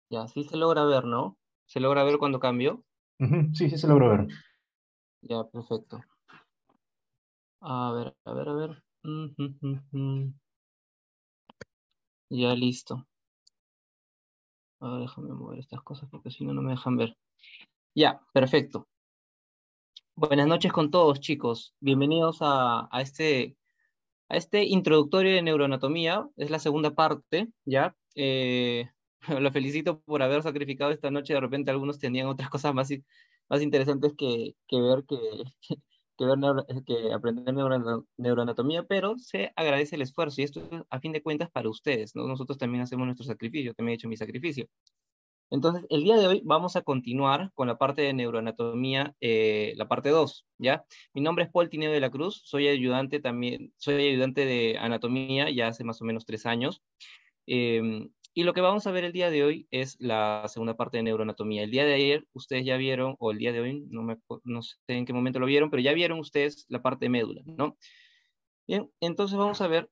Ya, sí se logra ver, ¿no? ¿Se logra ver cuando cambio? Ujú, sí, sí se logró ver. Ya, perfecto. A ver, a ver, a ver. Ya, listo. A ver, déjame mover estas cosas porque si no, no me dejan ver. Ya, perfecto. Buenas noches con todos, chicos. Bienvenidos a este introductorio de neuroanatomía. Es la segunda parte, ¿ya? Lo felicito por haber sacrificado esta noche. De repente algunos tenían otras cosas más interesantes que ver, que aprender neuroanatomía, pero se agradece el esfuerzo y esto es a fin de cuentas para ustedes, ¿no? Nosotros también hacemos nuestro sacrificio, también he hecho mi sacrificio. Entonces, el día de hoy vamos a continuar con la parte de neuroanatomía, la parte 2, ¿ya? Mi nombre es Paul Tineo de la Cruz, soy ayudante también, soy ayudante de anatomía ya hace más o menos 3 años. Y lo que vamos a ver el día de hoy es la segunda parte de neuroanatomía. El día de ayer ustedes ya vieron, o el día de hoy, no sé en qué momento lo vieron, pero ya vieron ustedes la parte de médula, ¿no? Bien, entonces vamos a ver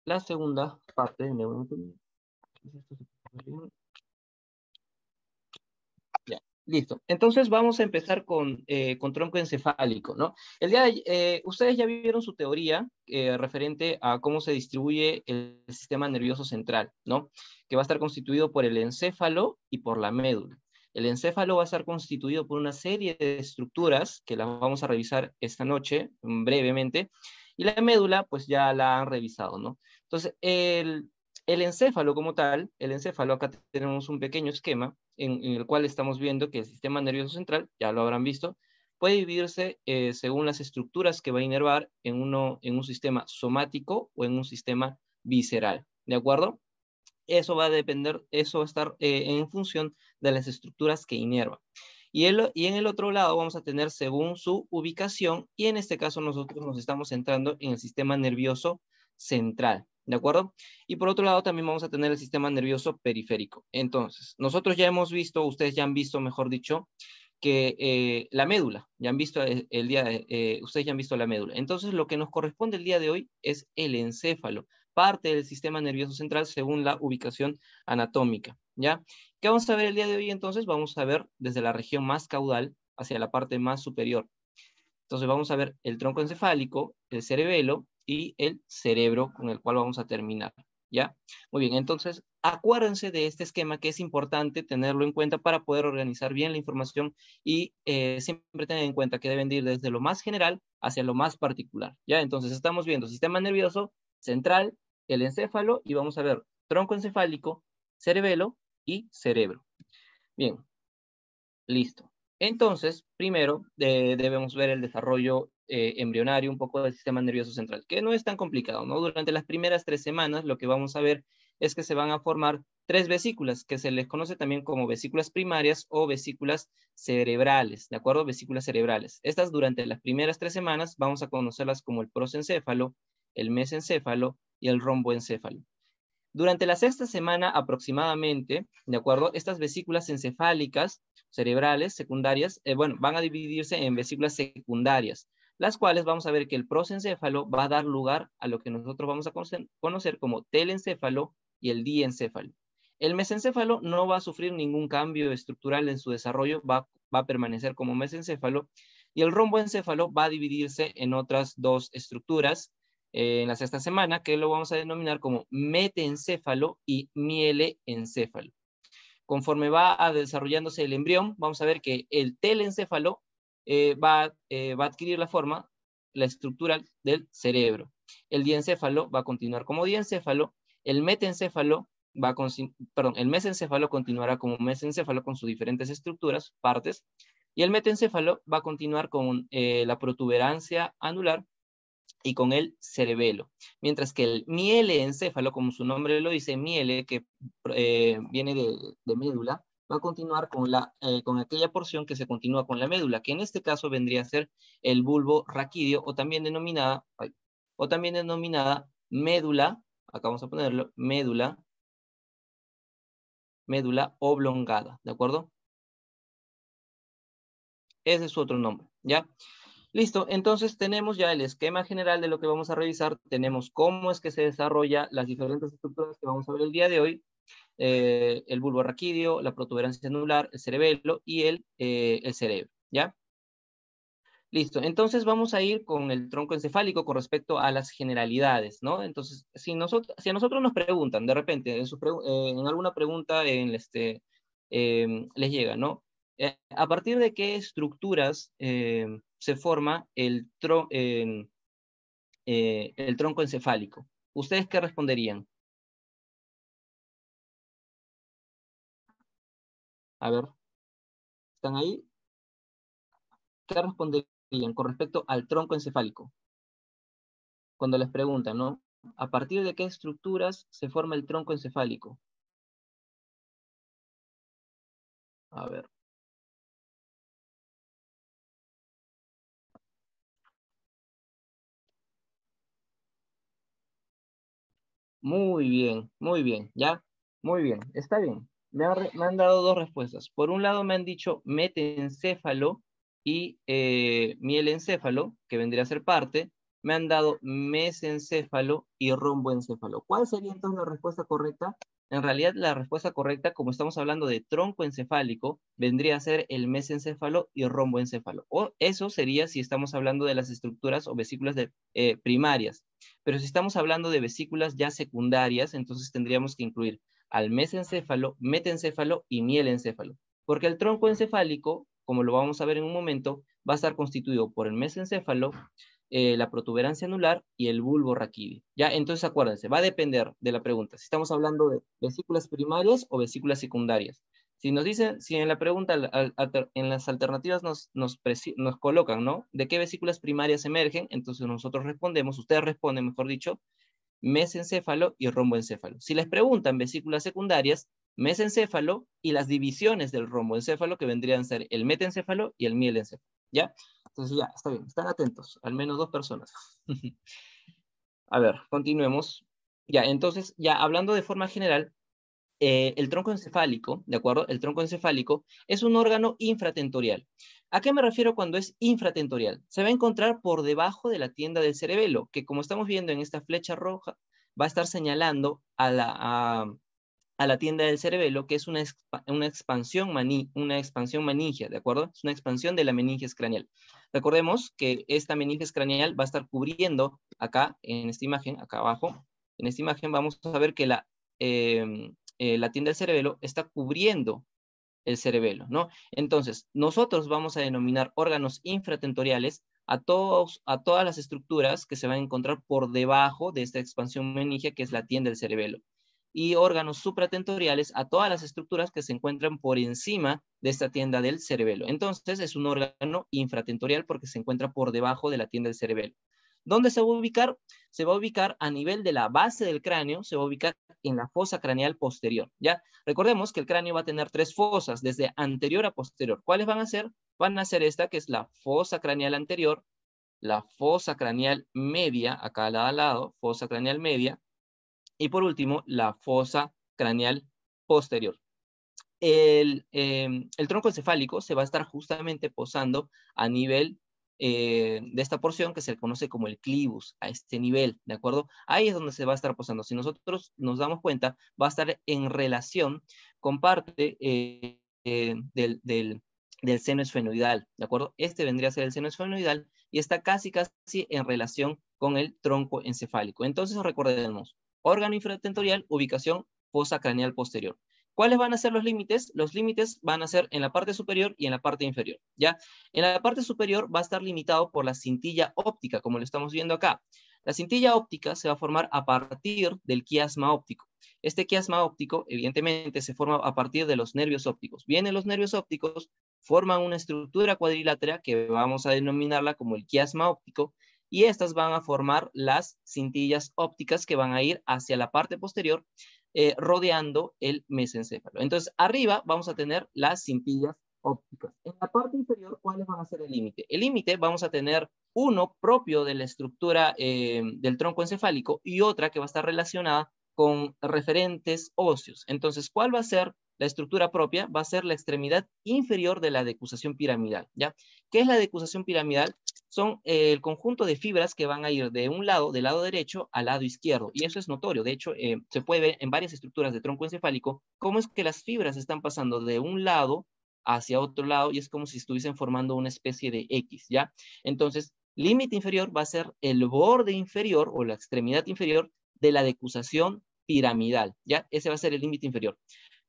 la segunda parte de neuroanatomía. Ya, listo. Entonces vamos a empezar con tronco encefálico, ¿no? Ustedes ya vieron su teoría referente a cómo se distribuye el sistema nervioso central, ¿no? Que va a estar constituido por el encéfalo y por la médula. El encéfalo va a estar constituido por una serie de estructuras que las vamos a revisar esta noche brevemente, y la médula, pues ya la han revisado, ¿no? Entonces, el encéfalo como tal, el encéfalo, acá tenemos un pequeño esquema en el cual estamos viendo que el sistema nervioso central, ya lo habrán visto, puede dividirse según las estructuras que va a inervar en un sistema somático o en un sistema visceral, ¿de acuerdo? Eso va a depender, eso va a estar en función de las estructuras que inervan. Y en el otro lado vamos a tener según su ubicación, y en este caso nosotros nos estamos centrando en el sistema nervioso central, ¿de acuerdo? Y por otro lado también vamos a tener el sistema nervioso periférico. Entonces, nosotros ya hemos visto, ustedes ya han visto, mejor dicho, que la médula, ya han visto ustedes ya han visto la médula. Entonces, lo que nos corresponde el día de hoy es el encéfalo, parte del sistema nervioso central según la ubicación anatómica, ¿ya? ¿Qué vamos a ver el día de hoy entonces? Vamos a ver desde la región más caudal hacia la parte más superior. Entonces vamos a ver el tronco encefálico, el cerebelo y el cerebro con el cual vamos a terminar, ¿ya? Muy bien, entonces acuérdense de este esquema que es importante tenerlo en cuenta para poder organizar bien la información y siempre tener en cuenta que deben ir desde lo más general hacia lo más particular, ¿ya? Entonces estamos viendo sistema nervioso central, el encéfalo y vamos a ver tronco encefálico, cerebelo y cerebro. Bien, listo. Entonces, primero debemos ver el desarrollo embrionario un poco del sistema nervioso central, que no es tan complicado, ¿no? Durante las primeras 3 semanas lo que vamos a ver es que se van a formar 3 vesículas, que se les conoce también como vesículas primarias o vesículas cerebrales, ¿de acuerdo? Vesículas cerebrales. Estas durante las primeras 3 semanas vamos a conocerlas como el prosencéfalo, el mesencéfalo y el romboencéfalo. Durante la sexta semana aproximadamente, ¿de acuerdo? Estas vesículas encefálicas cerebrales secundarias, bueno, van a dividirse en vesículas secundarias, las cuales vamos a ver que el prosencéfalo va a dar lugar a lo que nosotros vamos a conocer como telencéfalo y el diencéfalo. El mesencéfalo no va a sufrir ningún cambio estructural en su desarrollo, va a permanecer como mesencéfalo, y el romboencéfalo va a dividirse en otras dos estructuras en la sexta semana, que lo vamos a denominar como metencéfalo y mielencéfalo. Conforme va desarrollándose el embrión, vamos a ver que el telencéfalo va a adquirir la forma, la estructura del cerebro. El diencéfalo va a continuar como diencéfalo, el metencéfalo el mesencéfalo continuará como mesencéfalo con sus diferentes estructuras, partes, y el metencéfalo va a continuar con la protuberancia anular y con el cerebelo. Mientras que el mielencéfalo, como su nombre lo dice, miele, que viene de médula, va a continuar con aquella porción que se continúa con la médula, que en este caso vendría a ser el bulbo raquídeo, o también denominada médula, acá vamos a ponerlo, médula oblongada, ¿de acuerdo? Ese es su otro nombre, ¿ya? Listo, entonces tenemos ya el esquema general de lo que vamos a revisar, tenemos cómo es que se desarrolla las diferentes estructuras que vamos a ver el día de hoy, el bulbo raquídeo, la protuberancia anular, el cerebelo y el cerebro, ¿ya? Listo, entonces vamos a ir con el tronco encefálico con respecto a las generalidades, ¿no? Entonces, si a nosotros nos preguntan, de repente, en alguna pregunta les llega, ¿no? ¿A partir de qué estructuras se forma el tronco encefálico? ¿Ustedes qué responderían? A ver, ¿están ahí? ¿Qué responderían con respecto al tronco encefálico? Cuando les preguntan, ¿no? ¿A partir de qué estructuras se forma el tronco encefálico? A ver. Muy bien, ¿ya? Muy bien, está bien. Me han dado dos respuestas. Por un lado me han dicho metencéfalo y mielencéfalo, que vendría a ser parte. Me han dado mesencéfalo y romboencéfalo. ¿Cuál sería entonces la respuesta correcta? En realidad la respuesta correcta, como estamos hablando de tronco encefálico, vendría a ser el mesencéfalo y romboencéfalo. O eso sería si estamos hablando de las estructuras o vesículas primarias. Pero si estamos hablando de vesículas ya secundarias, entonces tendríamos que incluir al mesencéfalo, metencéfalo y mielencéfalo. Porque el tronco encefálico, como lo vamos a ver en un momento, va a estar constituido por el mesencéfalo, la protuberancia anular y el bulbo raquídeo. Ya, entonces acuérdense, va a depender de la pregunta, si estamos hablando de vesículas primarias o vesículas secundarias. Si nos dicen, si en la pregunta, en las alternativas nos colocan, ¿no? ¿De qué vesículas primarias emergen? Entonces nosotros respondemos, ustedes responden, mejor dicho, mesencéfalo y romboencéfalo. Si les preguntan vesículas secundarias, mesencéfalo y las divisiones del romboencéfalo, que vendrían a ser el metencéfalo y el mielencéfalo, ¿ya? Entonces ya, está bien, están atentos, al menos 2 personas. A ver, continuemos. Ya, entonces, ya hablando de forma general, el tronco encefálico, ¿de acuerdo? El tronco encefálico es un órgano infratentorial. ¿A qué me refiero cuando es infratentorial? Se va a encontrar por debajo de la tienda del cerebelo, que como estamos viendo en esta flecha roja, va a estar señalando a la tienda del cerebelo, que es una expansión meningia, ¿de acuerdo? Es una expansión de la meninges craneal. Recordemos que esta meninges craneal va a estar cubriendo acá, en esta imagen, acá abajo, en esta imagen vamos a ver que la tienda del cerebelo está cubriendo el cerebelo, ¿no? Entonces, nosotros vamos a denominar órganos infratentoriales a todas las estructuras que se van a encontrar por debajo de esta expansión meningia, que es la tienda del cerebelo. Y órganos supratentoriales a todas las estructuras que se encuentran por encima de esta tienda del cerebelo. Entonces, es un órgano infratentorial porque se encuentra por debajo de la tienda del cerebelo. ¿Dónde se va a ubicar? Se va a ubicar a nivel de la base del cráneo, se va a ubicar en la fosa craneal posterior, ¿ya? Recordemos que el cráneo va a tener 3 fosas, desde anterior a posterior. ¿Cuáles van a ser? Van a ser esta, que es la fosa craneal anterior, la fosa craneal media, acá al lado, fosa craneal media, y por último, la fosa craneal posterior. El tronco encefálico se va a estar justamente posando a nivel de esta porción que se conoce como el clivus, a este nivel, ¿de acuerdo? Ahí es donde se va a estar posando. Si nosotros nos damos cuenta, va a estar en relación con parte del seno esfenoidal, ¿de acuerdo? Este vendría a ser el seno esfenoidal y está casi en relación con el tronco encefálico. Entonces recordemos, órgano infratentorial, ubicación, fosa craneal posterior. ¿Cuáles van a ser los límites? Los límites van a ser en la parte superior y en la parte inferior, ¿ya? En la parte superior va a estar limitado por la cintilla óptica, como lo estamos viendo acá. La cintilla óptica se va a formar a partir del quiasma óptico. Este quiasma óptico, evidentemente, se forma a partir de los nervios ópticos. Vienen los nervios ópticos, forman una estructura cuadrilátera que vamos a denominarla como el quiasma óptico, y estas van a formar las cintillas ópticas que van a ir hacia la parte posterior, rodeando el mesencéfalo. Entonces, arriba vamos a tener las cintillas ópticas. En la parte inferior, ¿cuáles van a ser el límite? El límite vamos a tener uno propio de la estructura del tronco encefálico y otra que va a estar relacionada con referentes óseos. Entonces, ¿cuál va a ser la estructura propia? Va a ser la extremidad inferior de la decusación piramidal, ¿ya? ¿Qué es la decusación piramidal? Son el conjunto de fibras que van a ir de un lado, del lado derecho, al lado izquierdo. Y eso es notorio. De hecho, se puede ver en varias estructuras de tronco encefálico cómo es que las fibras están pasando de un lado hacia otro lado y es como si estuviesen formando una especie de X, ¿ya? Entonces, límite inferior va a ser el borde inferior o la extremidad inferior de la decusación piramidal, ¿ya? Ese va a ser el límite inferior.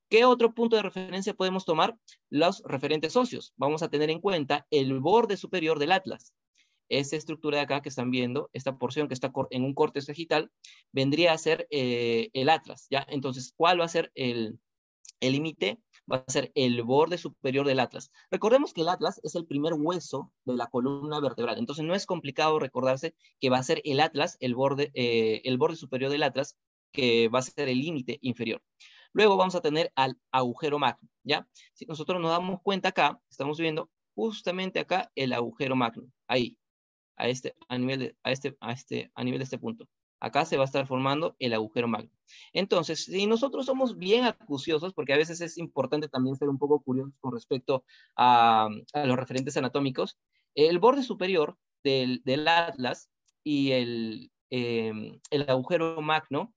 ¿Qué otro punto de referencia podemos tomar? Los referentes óseos. Vamos a tener en cuenta el borde superior del atlas. Esa estructura de acá que están viendo, esta porción que está en un corte sagital, vendría a ser el atlas, ¿ya? Entonces, ¿cuál va a ser el límite? Va a ser el borde superior del atlas. Recordemos que el atlas es el primer hueso de la columna vertebral, entonces no es complicado recordarse que va a ser el atlas, el borde superior del atlas, que va a ser el límite inferior. Luego vamos a tener al agujero magno, ¿ya? Si nosotros nos damos cuenta acá, estamos viendo justamente acá el agujero magno, ahí, a nivel de este punto. Acá se va a estar formando el agujero magno. Entonces, si nosotros somos bien acuciosos, porque a veces es importante también ser un poco curiosos con respecto a los referentes anatómicos, el borde superior del atlas y el agujero magno,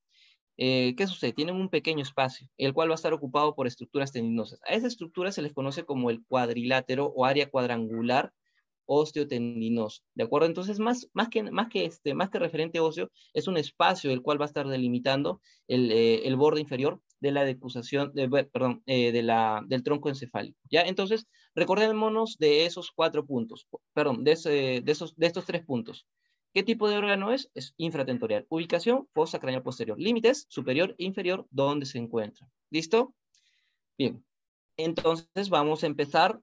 ¿qué sucede? Tienen un pequeño espacio, el cual va a estar ocupado por estructuras tendinosas. A esa estructura se les conoce como el cuadrilátero o área cuadrangular osteotendinoso, ¿de acuerdo? Entonces, más que referente óseo, es un espacio el cual va a estar delimitando el borde inferior de la decusación, del tronco encefálico, ¿ya? Entonces, recordémonos de esos 4 puntos, perdón, de estos 3 puntos. ¿Qué tipo de órgano es? Es infratentorial. Ubicación, fosa craneal posterior. Límites, superior e inferior, ¿dónde se encuentra? ¿Listo? Bien. Entonces vamos a empezar,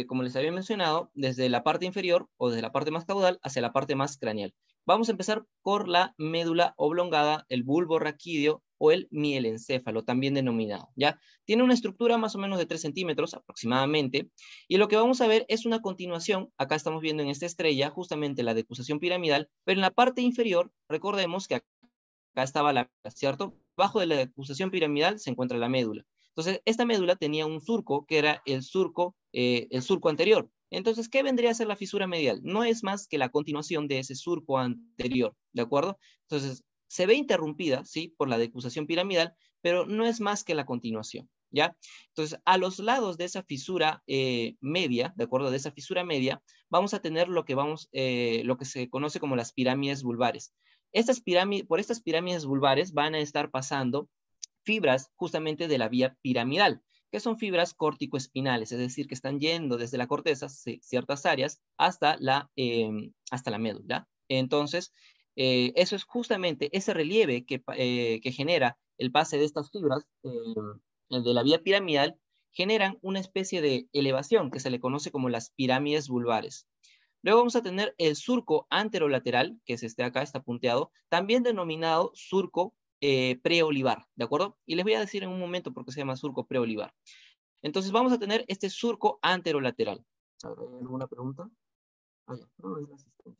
como les había mencionado, desde la parte inferior o desde la parte más caudal hacia la parte más craneal. Vamos a empezar por la médula oblongada, el bulbo raquídeo o el mielencéfalo, también denominado, ¿ya? Tiene una estructura más o menos de 3 centímetros aproximadamente, y lo que vamos a ver es una continuación. Acá estamos viendo en esta estrella justamente la decusación piramidal, pero en la parte inferior, recordemos que acá estaba la, ¿cierto? Bajo de la decusación piramidal se encuentra la médula. Entonces, esta médula tenía un surco que era el surco anterior. Entonces, ¿qué vendría a ser la fisura medial? No es más que la continuación de ese surco anterior, ¿de acuerdo? Entonces, se ve interrumpida, ¿sí? Por la decusación piramidal, pero no es más que la continuación, ¿ya? Entonces, a los lados de esa fisura media, ¿de acuerdo? De esa fisura media, vamos a tener lo que se conoce como las pirámides vulvares. Por estas pirámides vulvares van a estar pasando fibras justamente de la vía piramidal, que son fibras corticoespinales, es decir, que están yendo desde la corteza, ciertas áreas, hasta la médula. Entonces, eso es justamente ese relieve que genera el pase de estas fibras de la vía piramidal, generan una especie de elevación que se le conoce como las pirámides vulvares. Luego vamos a tener el surco anterolateral, que es este acá, está punteado, también denominado surco preolivar, ¿de acuerdo? Y les voy a decir en un momento por qué se llama surco preolivar. Entonces vamos a tener este surco anterolateral. ¿Hay alguna pregunta? No, es la asistente.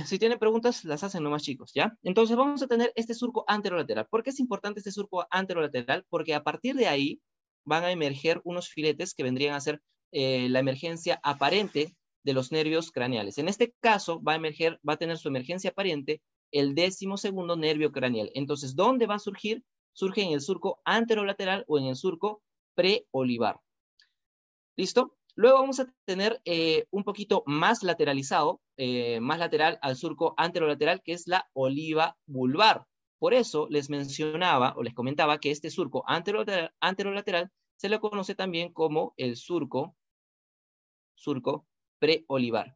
Si tienen preguntas, las hacen nomás, chicos, ¿ya? Entonces vamos a tener este surco anterolateral. ¿Por qué es importante este surco anterolateral? Porque a partir de ahí van a emerger unos filetes que vendrían a ser la emergencia aparente de los nervios craneales. En este caso va a tener su emergencia aparente el 12º nervio craneal. Entonces, ¿dónde va a surgir? Surge en el surco anterolateral o en el surco preolivar. ¿Listo? Luego vamos a tener un poquito más lateralizado, más lateral al surco anterolateral, que es la oliva vulvar. Por eso les mencionaba o les comentaba que este surco anterolateral se le conoce también como el surco preolivar.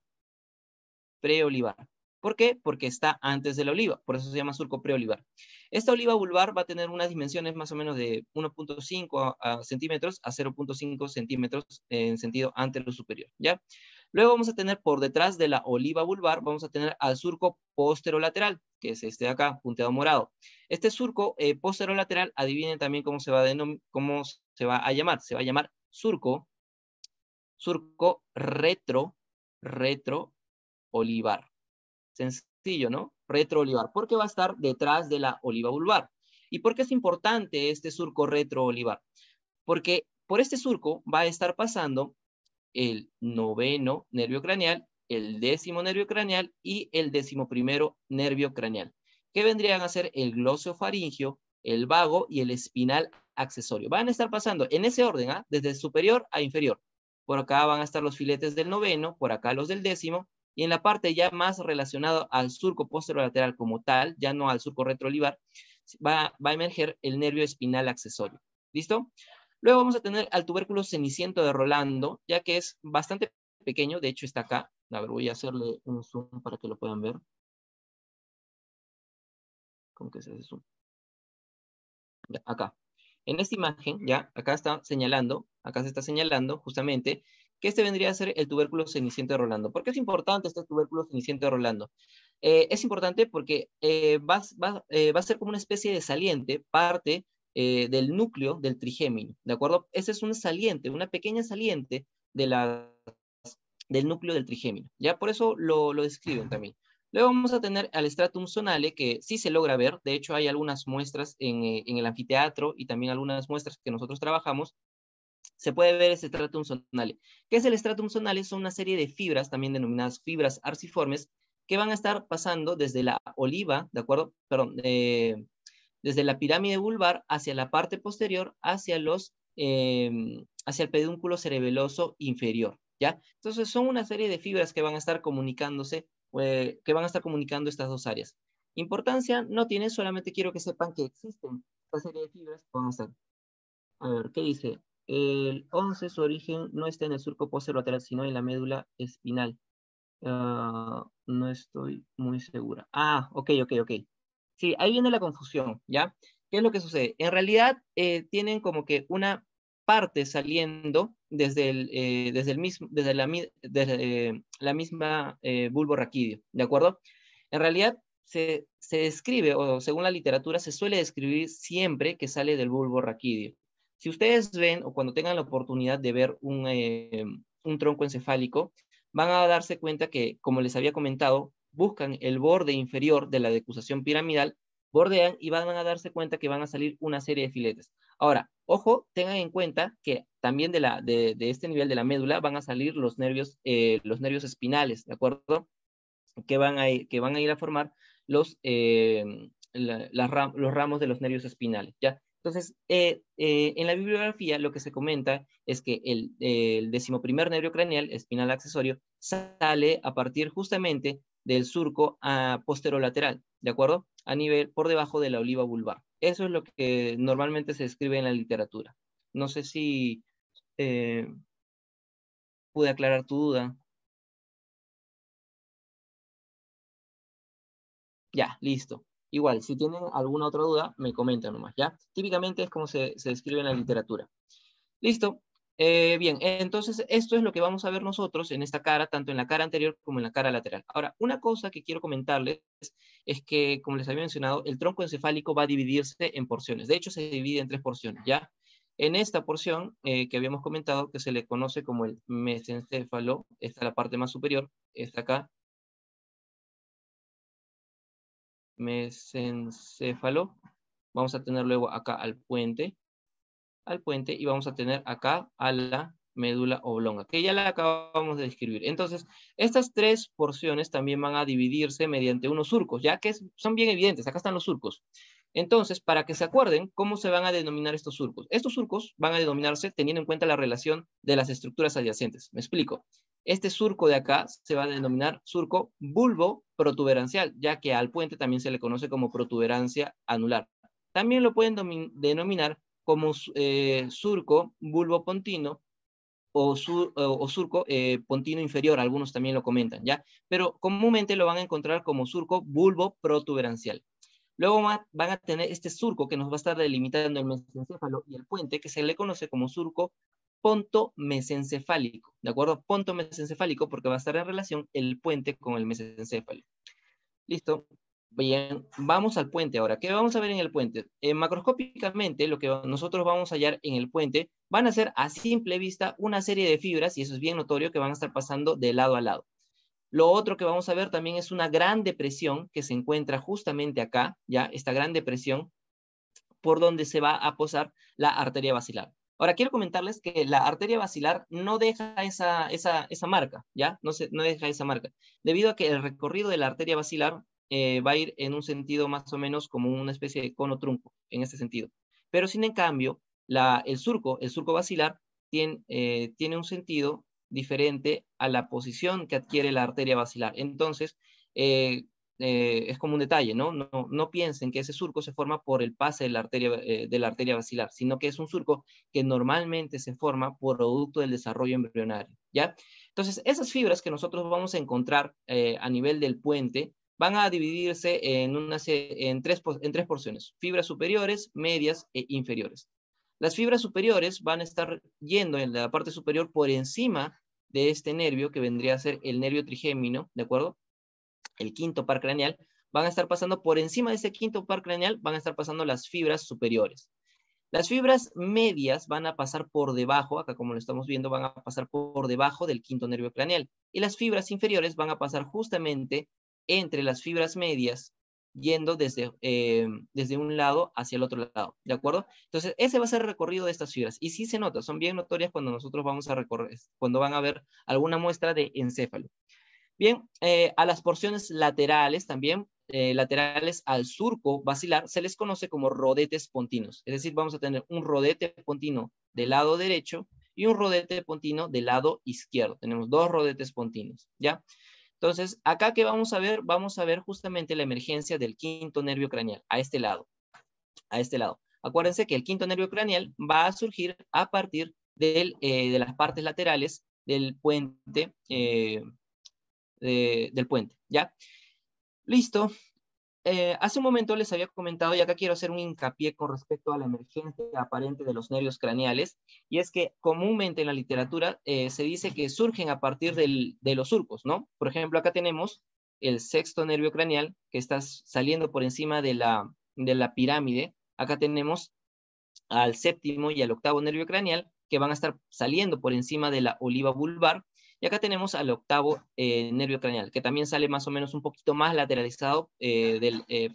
Preolivar. ¿Por qué? Porque está antes de la oliva, por eso se llama surco preolivar. Esta oliva vulvar va a tener unas dimensiones más o menos de 1.5 centímetros a 0.5 centímetros en sentido antero-superior, ¿ya? Luego vamos a tener por detrás de la oliva vulvar, vamos a tener al surco posterolateral, que es este de acá, punteado morado. Este surco posterolateral, adivinen también cómo se va a llamar. Se va a llamar surco retroolivar. sencillo, ¿no? Retroolivar, porque va a estar detrás de la oliva vulvar. ¿Y por qué es importante este surco retroolivar? Porque por este surco va a estar pasando el 9º nervio craneal, el 10º nervio craneal y el 11º nervio craneal, que vendrían a ser el glossofaringio, el vago y el espinal accesorio. Van a estar pasando en ese orden, desde superior a inferior. Por acá van a estar los filetes del 9º, por acá los del 10º, y en la parte ya más relacionado al surco posterolateral como tal, ya no al surco retroolivar, va a emerger el nervio espinal accesorio. ¿Listo? Luego vamos a tener al tubérculo ceniciento de Rolando, ya que es bastante pequeño, de hecho está acá. A ver, voy a hacerle un zoom para que lo puedan ver. ¿Cómo que se hace zoom? Ya, acá. En esta imagen, ya, acá está señalando, acá se está señalando justamente que este vendría a ser el tubérculo ceniciento de Rolando. ¿Por qué es importante este tubérculo ceniciento de Rolando? Es importante porque va a ser como una especie de saliente, parte del núcleo del trigémino, ¿de acuerdo? Ese es un saliente, una pequeña saliente del núcleo del trigémino, ¿ya? Por eso lo describen también. Luego vamos a tener al stratum zonale, que sí se logra ver. De hecho, hay algunas muestras en el anfiteatro y también algunas muestras que nosotros trabajamos. Se puede ver ese stratum zonale. ¿Qué es el stratum zonale? Son una serie de fibras, también denominadas fibras arciformes, que van a estar pasando desde la oliva, ¿de acuerdo? Perdón, desde la pirámide vulvar hacia la parte posterior, hacia el pedúnculo cerebeloso inferior, ¿ya? Entonces son una serie de fibras que van a estar comunicándose, que van a estar comunicando estas dos áreas. Importancia no tiene, solamente quiero que sepan que existen esta serie de fibras que van a estar. A ver, ¿qué dice? El 11, su origen no está en el surco posterolateral, sino en la médula espinal. No estoy muy segura. Ok. Sí, ahí viene la confusión, ¿ya? ¿Qué es lo que sucede? En realidad tienen como que una parte saliendo desde la misma bulbo raquídeo, ¿de acuerdo? En realidad se describe, o según la literatura, se suele describir siempre que sale del bulbo raquídeo. Si ustedes ven, o cuando tengan la oportunidad de ver un tronco encefálico, van a darse cuenta que, como les había comentado, buscan el borde inferior de la decusación piramidal, bordean y van a darse cuenta que van a salir una serie de filetes. Ahora, ojo, tengan en cuenta que también de este nivel de la médula van a salir los nervios espinales, ¿de acuerdo? Que van a ir a formar los ramos de los nervios espinales, ¿ya? Entonces, en la bibliografía lo que se comenta es que el 11º nervio craneal, espinal accesorio, sale a partir justamente del surco posterolateral, ¿de acuerdo? A nivel, por debajo de la oliva vulvar. Eso es lo que normalmente se escribe en la literatura. No sé si eh, pude aclarar tu duda. Ya, listo. Igual, si tienen alguna otra duda, me comentan nomás, ¿ya? Típicamente es como se describe en la literatura. Listo. Bien, entonces esto es lo que vamos a ver nosotros en esta cara, tanto en la cara anterior como en la cara lateral. Ahora, una cosa que quiero comentarles es que, como les había mencionado, el tronco encefálico va a dividirse en porciones. De hecho, se divide en 3 porciones, ¿ya? En esta porción que habíamos comentado, que se le conoce como el mesencéfalo, esta es la parte más superior, esta acá, mesencéfalo. Vamos a tener luego acá al puente, y vamos a tener acá a la médula oblonga, que ya la acabamos de describir. Entonces, estas 3 porciones también van a dividirse mediante unos surcos, ya que son bien evidentes. Acá están los surcos. Entonces, para que se acuerden, ¿cómo se van a denominar estos surcos? Estos surcos van a denominarse teniendo en cuenta la relación de las estructuras adyacentes. Me explico. Este surco de acá se va a denominar surco bulbo-protuberancial, ya que al puente también se le conoce como protuberancia anular. También lo pueden denominar como surco bulbopontino o surco pontino inferior, algunos también lo comentan, ¿ya? Pero comúnmente lo van a encontrar como surco bulbo-protuberancial. Luego van a tener este surco que nos va a estar delimitando el mesencéfalo y el puente, que se le conoce como surco pontomesencefálico, ¿de acuerdo? Pontomesencefálico porque va a estar en relación el puente con el mesencéfalo. Listo. Bien, vamos al puente ahora. ¿Qué vamos a ver en el puente? Macroscópicamente, lo que nosotros vamos a hallar en el puente van a ser a simple vista una serie de fibras, y eso es bien notorio, que van a estar pasando de lado a lado. Lo otro que vamos a ver también es una gran depresión que se encuentra justamente acá, ¿ya? Esta gran depresión por donde se va a posar la arteria basilar. Ahora, quiero comentarles que la arteria basilar no deja esa marca, ¿ya? No deja esa marca, debido a que el recorrido de la arteria basilar va a ir en un sentido más o menos como una especie de cono trunco, en ese sentido. Pero sin en cambio, el surco basilar, tiene un sentido diferente a la posición que adquiere la arteria basilar. Entonces, es como un detalle, ¿no? No piensen que ese surco se forma por el pase de la arteria basilar, sino que es un surco que normalmente se forma por producto del desarrollo embrionario, ¿ya? Entonces, esas fibras que nosotros vamos a encontrar a nivel del puente van a dividirse en tres porciones: fibras superiores, medias e inferiores. Las fibras superiores van a estar yendo en la parte superior por encima de este nervio, que vendría a ser el nervio trigémino, ¿de acuerdo? El quinto par craneal. Van a estar pasando por encima de ese quinto par craneal, van a estar pasando las fibras superiores. Las fibras medias van a pasar por debajo, acá como lo estamos viendo, van a pasar por debajo del quinto nervio craneal. Y las fibras inferiores van a pasar justamente entre las fibras medias, yendo desde un lado hacia el otro lado, ¿de acuerdo? Entonces, ese va a ser el recorrido de estas fibras. Y sí se nota, son bien notorias cuando nosotros vamos a recorrer, cuando van a ver alguna muestra de encéfalo. Bien, a las porciones laterales también, laterales al surco basilar, se les conoce como rodetes pontinos. Es decir, vamos a tener un rodete pontino del lado derecho y un rodete pontino del lado izquierdo. Tenemos dos rodetes pontinos, ¿ya? Entonces, acá que vamos a ver justamente la emergencia del quinto nervio craneal, a este lado, a este lado. Acuérdense que el quinto nervio craneal va a surgir a partir de las partes laterales del puente, del puente, ¿ya? Listo. Hace un momento les había comentado, y acá quiero hacer un hincapié con respecto a la emergencia aparente de los nervios craneales, y es que comúnmente en la literatura se dice que surgen a partir de los surcos, ¿no? Por ejemplo, acá tenemos el sexto nervio craneal que está saliendo por encima de la pirámide. Acá tenemos al séptimo y al octavo nervio craneal, que van a estar saliendo por encima de la oliva vulvar. Y acá tenemos al octavo nervio craneal, que también sale más o menos un poquito más lateralizado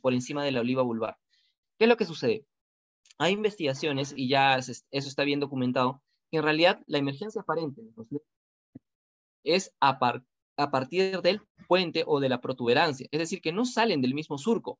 por encima de la oliva vulvar. ¿Qué es lo que sucede? Hay investigaciones, y ya eso está bien documentado, que en realidad la emergencia aparente es a partir del puente o de la protuberancia, es decir, que no salen del mismo surco.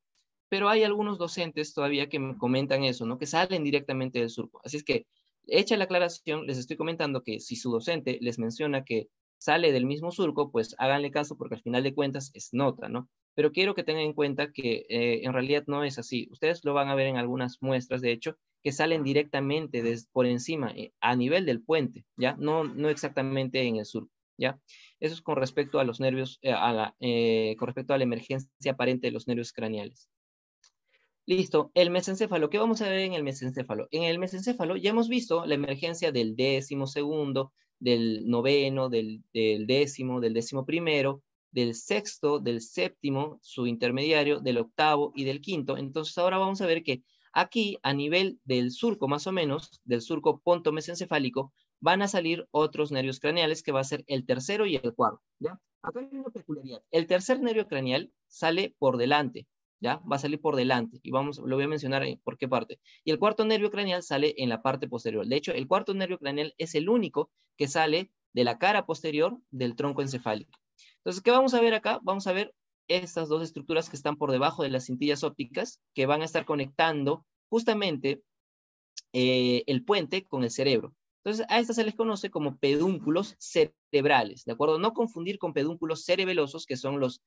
Pero hay algunos docentes todavía que me comentan eso, ¿no? Que salen directamente del surco. Así es que, hecha la aclaración, les estoy comentando que si su docente les menciona que sale del mismo surco, pues háganle caso, porque al final de cuentas es nota, ¿no? Pero quiero que tengan en cuenta que en realidad no es así. Ustedes lo van a ver en algunas muestras, de hecho, que salen directamente por encima, a nivel del puente, ¿ya? No exactamente en el surco, ¿ya? Eso es con respecto a los nervios, con respecto a la emergencia aparente de los nervios craneales. Listo, el mesencéfalo. ¿Qué vamos a ver en el mesencéfalo? En el mesencéfalo ya hemos visto la emergencia del 12º, del noveno, del décimo, del 11º, del sexto, del séptimo, su intermediario, del octavo y del quinto. Entonces ahora vamos a ver que aquí, a nivel del surco más o menos, del surco pontomesencefálico, van a salir otros nervios craneales, que va a ser el tercero y el cuarto, ¿ya? Acá hay una peculiaridad. El tercer nervio craneal sale por delante, ¿ya? Va a salir por delante, y lo voy a mencionar por qué parte. Y el cuarto nervio craneal sale en la parte posterior. De hecho, el cuarto nervio craneal es el único que sale de la cara posterior del tronco encefálico. Entonces, ¿qué vamos a ver acá? Vamos a ver estas dos estructuras que están por debajo de las cintillas ópticas, que van a estar conectando justamente el puente con el cerebro. Entonces, a estas se les conoce como pedúnculos cerebrales, ¿de acuerdo? No confundir con pedúnculos cerebelosos, que son los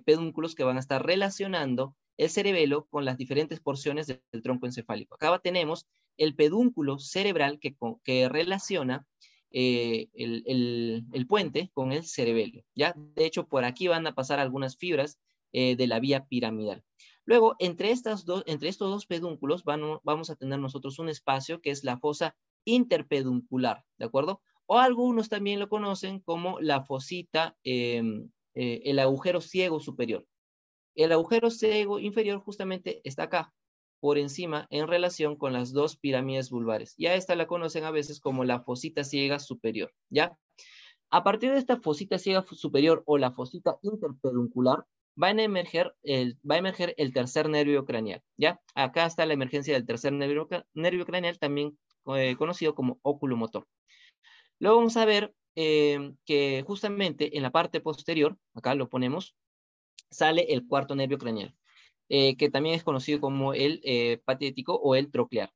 pedúnculos que van a estar relacionando el cerebelo con las diferentes porciones del tronco encefálico. Acá tenemos el pedúnculo cerebral que relaciona el puente con el cerebelo, ¿ya? De hecho, por aquí van a pasar algunas fibras de la vía piramidal. Luego, entre estos dos pedúnculos vamos a tener nosotros un espacio que es la fosa interpeduncular, ¿de acuerdo? O algunos también lo conocen como la fosita, el agujero ciego superior. El agujero ciego inferior justamente está acá, por encima, en relación con las dos pirámides vulvares. Y a esta la conocen a veces como la fosita ciega superior, ¿ya? A partir de esta fosita ciega superior o la fosita interpeduncular, va a emerger el tercer nervio craneal, ¿ya? Acá está la emergencia del tercer nervio craneal, también conocido como óculo motor. Luego vamos a ver que justamente en la parte posterior, acá lo ponemos, sale el cuarto nervio craneal, que también es conocido como el patético o el troclear.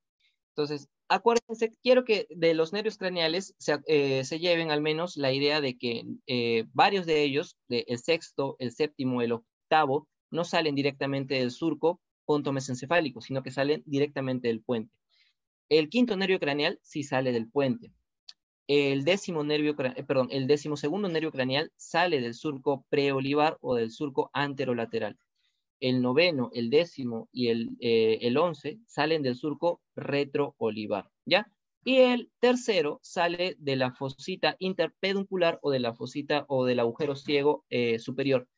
Entonces, acuérdense, quiero que de los nervios craneales se lleven al menos la idea de que varios de ellos, el sexto, el séptimo, el octavo, no salen directamente del surco punto mesencefálico, sino que salen directamente del puente. El quinto nervio craneal sí sale del puente. El décimo segundo nervio craneal sale del surco preolivar o del surco anterolateral. El noveno, el décimo y el 11 salen del surco retroolivar, ¿ya? Y el tercero sale de la fosita interpeduncular o de la fosita o del agujero ciego superior.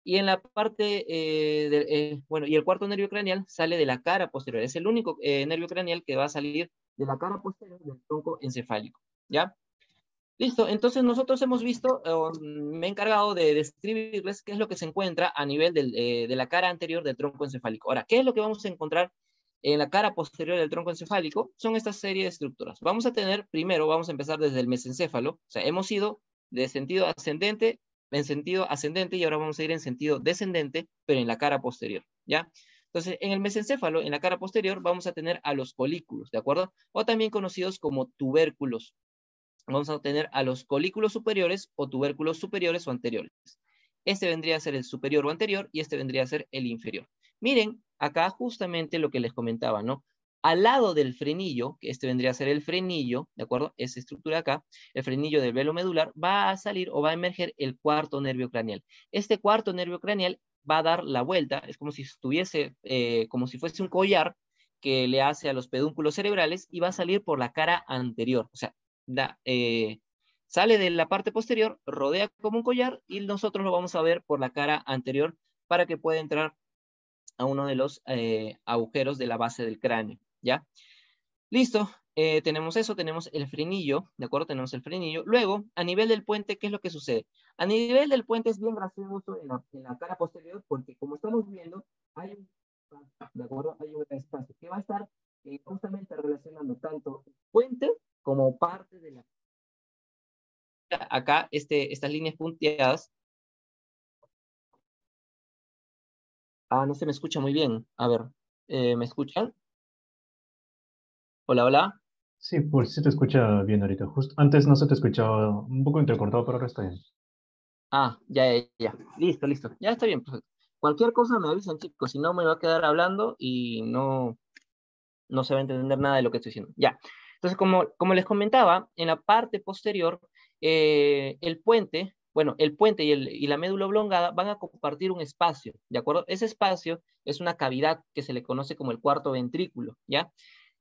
Y en la parte, bueno, y el cuarto nervio craneal sale de la cara posterior. Es el único nervio craneal que va a salir de la cara posterior del tronco encefálico, ¿ya? Listo, entonces nosotros hemos visto, me he encargado de describirles qué es lo que se encuentra a nivel de la cara anterior del tronco encefálico. Ahora, ¿qué es lo que vamos a encontrar en la cara posterior del tronco encefálico? Son esta serie de estructuras. Vamos a tener, primero, vamos a empezar desde el mesencéfalo, o sea, hemos ido de sentido ascendente en sentido ascendente y ahora vamos a ir en sentido descendente, pero en la cara posterior, ¿ya? Entonces, en el mesencéfalo, en la cara posterior, vamos a tener a los colículos, ¿de acuerdo? O también conocidos como tubérculos. Vamos a tener a los colículos superiores o tubérculos superiores o anteriores. Este vendría a ser el superior o anterior y este vendría a ser el inferior. Miren, acá justamente lo que les comentaba, ¿no? Al lado del frenillo, que este vendría a ser el frenillo, ¿de acuerdo? Esa estructura acá, el frenillo del velo medular, va a salir o va a emerger el cuarto nervio craneal. Este cuarto nervio craneal va a dar la vuelta, es como si estuviese, como si fuese un collar que le hace a los pedúnculos cerebrales y va a salir por la cara anterior. O sea, sale de la parte posterior, rodea como un collar y nosotros lo vamos a ver por la cara anterior para que pueda entrar a uno de los agujeros de la base del cráneo, ¿ya? Listo, tenemos eso, tenemos el frenillo, ¿de acuerdo? Tenemos el frenillo. Luego, a nivel del puente, ¿qué es lo que sucede? A nivel del puente es bien gracioso en la cara posterior porque como estamos viendo, hay un, ¿de acuerdo? Hay un espacio que va a estar justamente relacionando tanto el puente como parte de la... Acá, estas líneas punteadas. Ah, no se me escucha muy bien. A ver, ¿me escuchan? Hola, hola. Sí, pues sí te escucha bien ahorita. Justo antes no se te escuchaba un poco entrecortado, pero ahora está bien. Ah, ya, ya, ya. Listo, listo. Ya está bien, perfecto. Cualquier cosa me avisan, chicos, si no me va a quedar hablando y no se va a entender nada de lo que estoy diciendo. Ya. Entonces, como les comentaba, en la parte posterior, el puente, bueno, el puente y la médula oblongada van a compartir un espacio, ¿de acuerdo? Ese espacio es una cavidad que se le conoce como el cuarto ventrículo, ¿ya?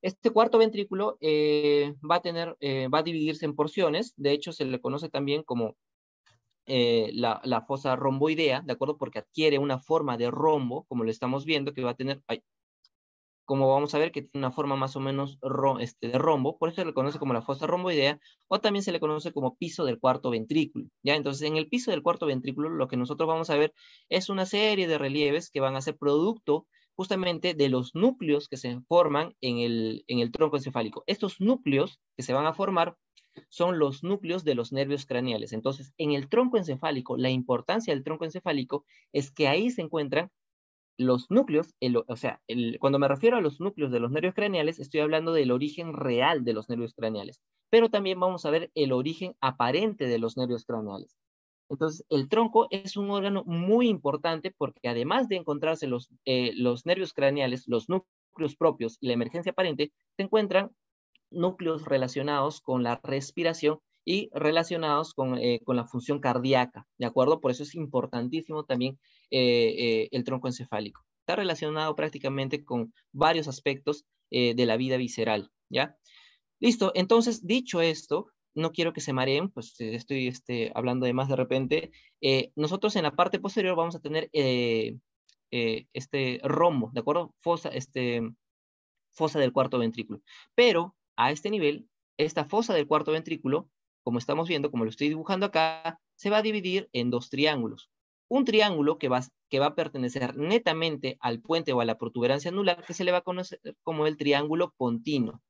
Este cuarto ventrículo va a dividirse en porciones, de hecho se le conoce también como la fosa romboidea, ¿de acuerdo? Porque adquiere una forma de rombo, como lo estamos viendo, que va a tener, como vamos a ver, que tiene una forma más o menos de rombo, por eso se le conoce como la fosa romboidea, o también se le conoce como piso del cuarto ventrículo, ¿ya? Entonces, en el piso del cuarto ventrículo, lo que nosotros vamos a ver es una serie de relieves que van a ser producto justamente de los núcleos que se forman en el tronco encefálico. Estos núcleos que se van a formar son los núcleos de los nervios craneales. Entonces, en el tronco encefálico, la importancia del tronco encefálico es que ahí se encuentran los núcleos, o sea, cuando me refiero a los núcleos de los nervios craneales, estoy hablando del origen real de los nervios craneales, pero también vamos a ver el origen aparente de los nervios craneales. Entonces, el tronco es un órgano muy importante porque además de encontrarse los nervios craneales, los núcleos propios y la emergencia aparente, se encuentran núcleos relacionados con la respiración y relacionados con la función cardíaca, ¿de acuerdo? Por eso es importantísimo también el tronco encefálico. Está relacionado prácticamente con varios aspectos de la vida visceral, ¿ya? Listo, entonces, dicho esto, no quiero que se mareen, pues estoy hablando de más de repente. Nosotros en la parte posterior vamos a tener este rombo, ¿de acuerdo? Fosa del cuarto ventrículo. Pero a este nivel, esta fosa del cuarto ventrículo como estamos viendo, como lo estoy dibujando acá, se va a dividir en dos triángulos. Un triángulo que va a pertenecer netamente al puente o a la protuberancia anular, que se le va a conocer como el triángulo pontino.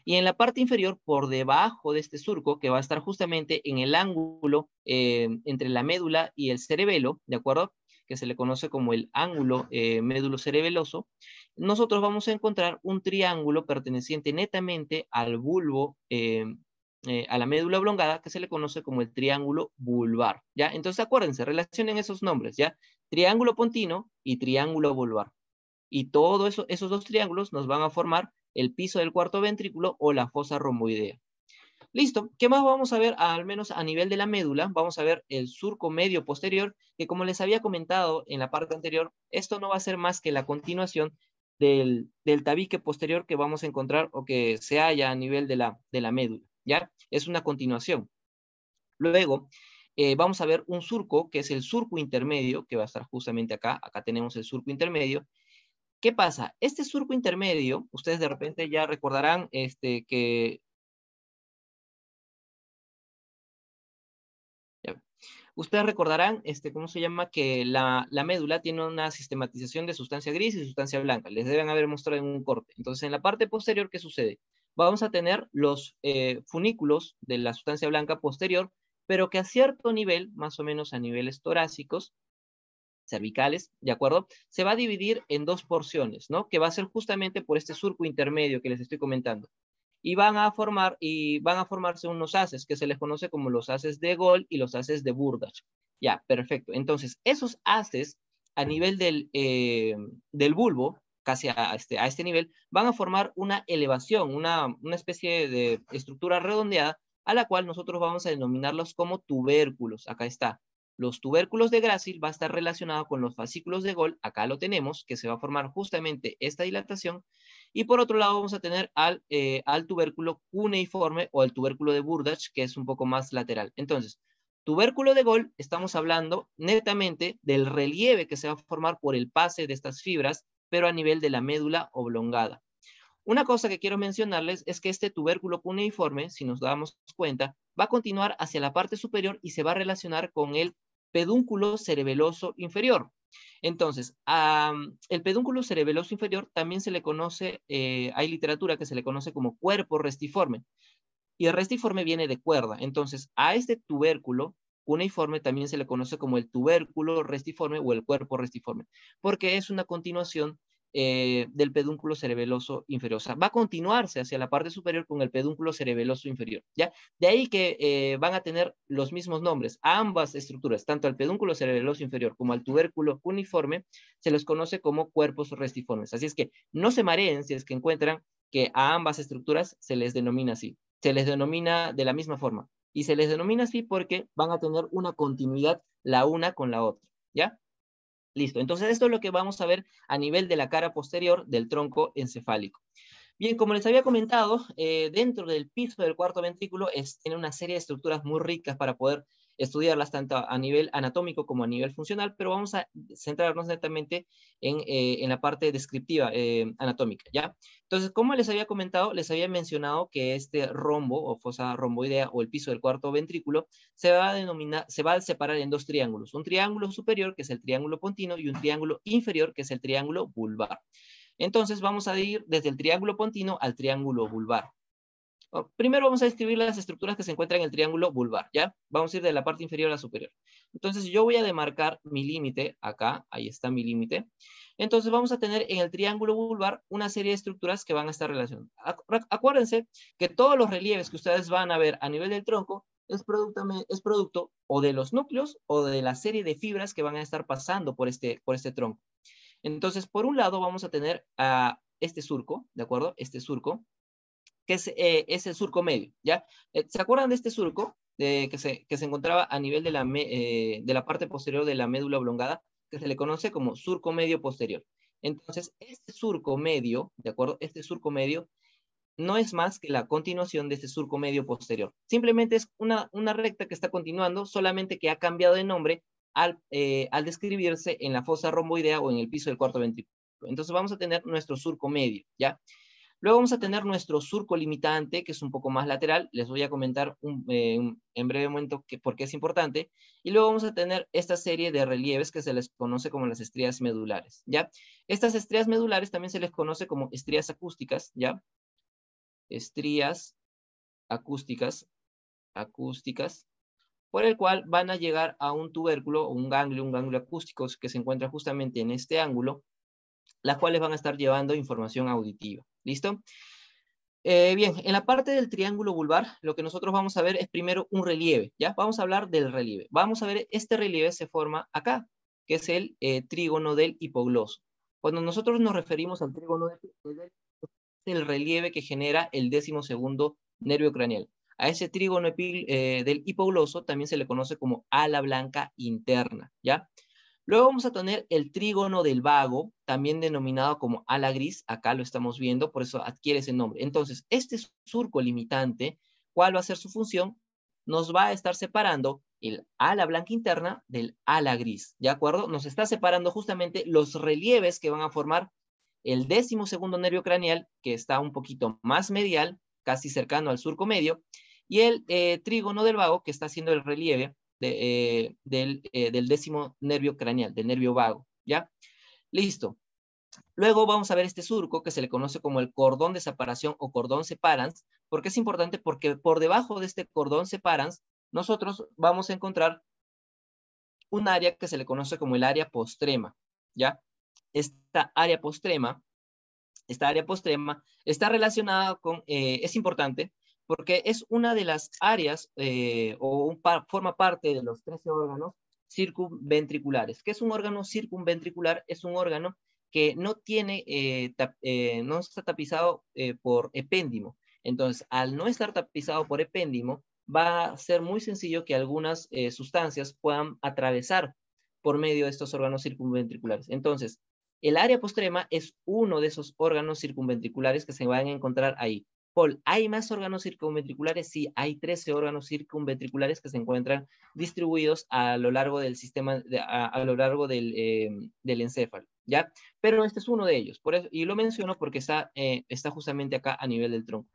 Y en la parte inferior, por debajo de este surco, que va a estar justamente en el ángulo entre la médula y el cerebelo, ¿de acuerdo? Que se le conoce como el ángulo médulo-cerebeloso, nosotros vamos a encontrar un triángulo perteneciente netamente al bulbo, a la médula oblongada, que se le conoce como el triángulo vulvar, ¿ya? Entonces acuérdense, relacionen esos nombres, ¿ya? Triángulo pontino y triángulo vulvar. Y todos esos dos triángulos nos van a formar el piso del cuarto ventrículo o la fosa romboidea. Listo, ¿qué más vamos a ver? Al menos a nivel de la médula, vamos a ver el surco medio posterior, que como les había comentado en la parte anterior, esto no va a ser más que la continuación del tabique posterior que vamos a encontrar o que se halla a nivel de la médula, ¿ya? Es una continuación. Luego, vamos a ver un surco, que es el surco intermedio, que va a estar justamente acá. Acá tenemos el surco intermedio. ¿Qué pasa? Este surco intermedio, ustedes de repente ya recordarán que... ya, ustedes recordarán, ¿cómo se llama? Que la médula tiene una sistematización de sustancia gris y sustancia blanca. Les deben haber mostrado en un corte. Entonces, en la parte posterior, ¿qué sucede? Vamos a tener los funículos de la sustancia blanca posterior, pero que a cierto nivel, más o menos a niveles torácicos, cervicales, ¿de acuerdo? Se va a dividir en dos porciones, ¿no? Que va a ser justamente por este surco intermedio que les estoy comentando. Y van a formarse unos haces que se les conoce como los haces de Gol y los haces de Burdach. Ya, perfecto. Entonces, esos haces a nivel del bulbo, casi a este nivel, van a formar una elevación, una especie de estructura redondeada, a la cual nosotros vamos a denominarlos como tubérculos. Acá está. Los tubérculos de Gracil va a estar relacionado con los fascículos de Gol, acá lo tenemos, que se va a formar justamente esta dilatación, y por otro lado vamos a tener al tubérculo cuneiforme o el tubérculo de Burdach, que es un poco más lateral. Entonces, tubérculo de Gol, estamos hablando netamente del relieve que se va a formar por el pase de estas fibras, pero a nivel de la médula oblongada. Una cosa que quiero mencionarles es que este tubérculo cuneiforme, si nos damos cuenta, va a continuar hacia la parte superior y se va a relacionar con el pedúnculo cerebeloso inferior. Entonces, el pedúnculo cerebeloso inferior también se le conoce, hay literatura que se le conoce como cuerpo restiforme, y el restiforme viene de cuerda. Entonces, a este tubérculo cuneiforme también se le conoce como el tubérculo restiforme o el cuerpo restiforme, porque es una continuación del pedúnculo cerebeloso inferior. O sea, va a continuarse hacia la parte superior con el pedúnculo cerebeloso inferior, ¿ya? De ahí que van a tener los mismos nombres. A ambas estructuras, tanto al pedúnculo cerebeloso inferior como al tubérculo cuneiforme, se los conoce como cuerpos restiformes. Así es que no se mareen si es que encuentran que a ambas estructuras se les denomina así. Se les denomina de la misma forma. Y se les denomina así porque van a tener una continuidad la una con la otra, ¿ya? Listo, entonces esto es lo que vamos a ver a nivel de la cara posterior del tronco encefálico. Bien, como les había comentado, dentro del piso del cuarto ventrículo tiene una serie de estructuras muy ricas para poder estudiarlas tanto a nivel anatómico como a nivel funcional, pero vamos a centrarnos netamente en la parte descriptiva anatómica, ¿ya? Entonces, como les había comentado, les había mencionado que este rombo o fosa romboidea o el piso del cuarto ventrículo se va a separar en dos triángulos, un triángulo superior, que es el triángulo pontino, y un triángulo inferior, que es el triángulo vulvar. Entonces vamos a ir desde el triángulo pontino al triángulo vulvar. Primero vamos a describir las estructuras que se encuentran en el triángulo vulvar, ¿ya? Vamos a ir de la parte inferior a la superior. Entonces yo voy a demarcar mi límite acá, ahí está mi límite. Entonces vamos a tener en el triángulo vulvar una serie de estructuras que van a estar relacionadas. Acuérdense que todos los relieves que ustedes van a ver a nivel del tronco es producto o de los núcleos o de la serie de fibras que van a estar pasando por este tronco. Entonces, por un lado vamos a tener a este surco, ¿de acuerdo? Este surco, que es el surco medio, ¿ya? ¿Se acuerdan de este surco que se encontraba a nivel de la parte posterior de la médula oblongada, que se le conoce como surco medio posterior? Entonces, este surco medio, ¿de acuerdo? Este surco medio no es más que la continuación de este surco medio posterior. Simplemente es una recta que está continuando, solamente que ha cambiado de nombre al describirse en la fosa romboidea o en el piso del cuarto ventrículo. Entonces vamos a tener nuestro surco medio, ¿ya? Luego vamos a tener nuestro surco limitante, que es un poco más lateral. Les voy a comentar en breve momento por qué es importante. Y luego vamos a tener esta serie de relieves que se les conoce como las estrías medulares, ¿ya? Estas estrías medulares también se les conoce como estrías acústicas, ¿ya? Estrías acústicas, por el cual van a llegar a un tubérculo o un ganglio acústico que se encuentra justamente en este ángulo, las cuales van a estar llevando información auditiva. ¿Listo? Bien, en la parte del triángulo vulvar, lo que nosotros vamos a ver es primero un relieve, ¿ya? Vamos a hablar del relieve. Vamos a ver, este relieve se forma acá, que es el trígono del hipogloso. Cuando nosotros nos referimos al trígono del el relieve que genera el 12º nervio craneal. A ese trígono del hipogloso también se le conoce como ala blanca interna, ¿ya? Luego vamos a tener el trígono del vago, también denominado como ala gris, acá lo estamos viendo, por eso adquiere ese nombre. Entonces, este surco limitante, ¿cuál va a ser su función? Nos va a estar separando el ala blanca interna del ala gris, ¿de acuerdo? Nos está separando justamente los relieves que van a formar el 12º nervio craneal, que está un poquito más medial, casi cercano al surco medio, y el trígono del vago, que está haciendo el relieve del 10º nervio craneal, del nervio vago, ¿ya? Listo. Luego vamos a ver este surco que se le conoce como el cordón de separación o cordón separans. ¿Por qué es importante? Porque por debajo de este cordón separans nosotros vamos a encontrar un área que se le conoce como el área postrema, ¿ya? Esta área postrema está relacionada con, es importante, porque es una de las áreas forma parte de los 13 órganos circunventriculares. ¿Qué es un órgano circunventricular? Es un órgano que no tiene, no está tapizado por epéndimo. Entonces, al no estar tapizado por epéndimo, va a ser muy sencillo que algunas sustancias puedan atravesar por medio de estos órganos circunventriculares. Entonces, el área postrema es uno de esos órganos circunventriculares que se van a encontrar ahí. Paul, ¿hay más órganos circunventriculares? Sí, hay 13 órganos circunventriculares que se encuentran distribuidos a lo largo del sistema, a lo largo del encéfalo, ¿ya? Pero este es uno de ellos, por eso, y lo menciono porque está justamente acá a nivel del tronco.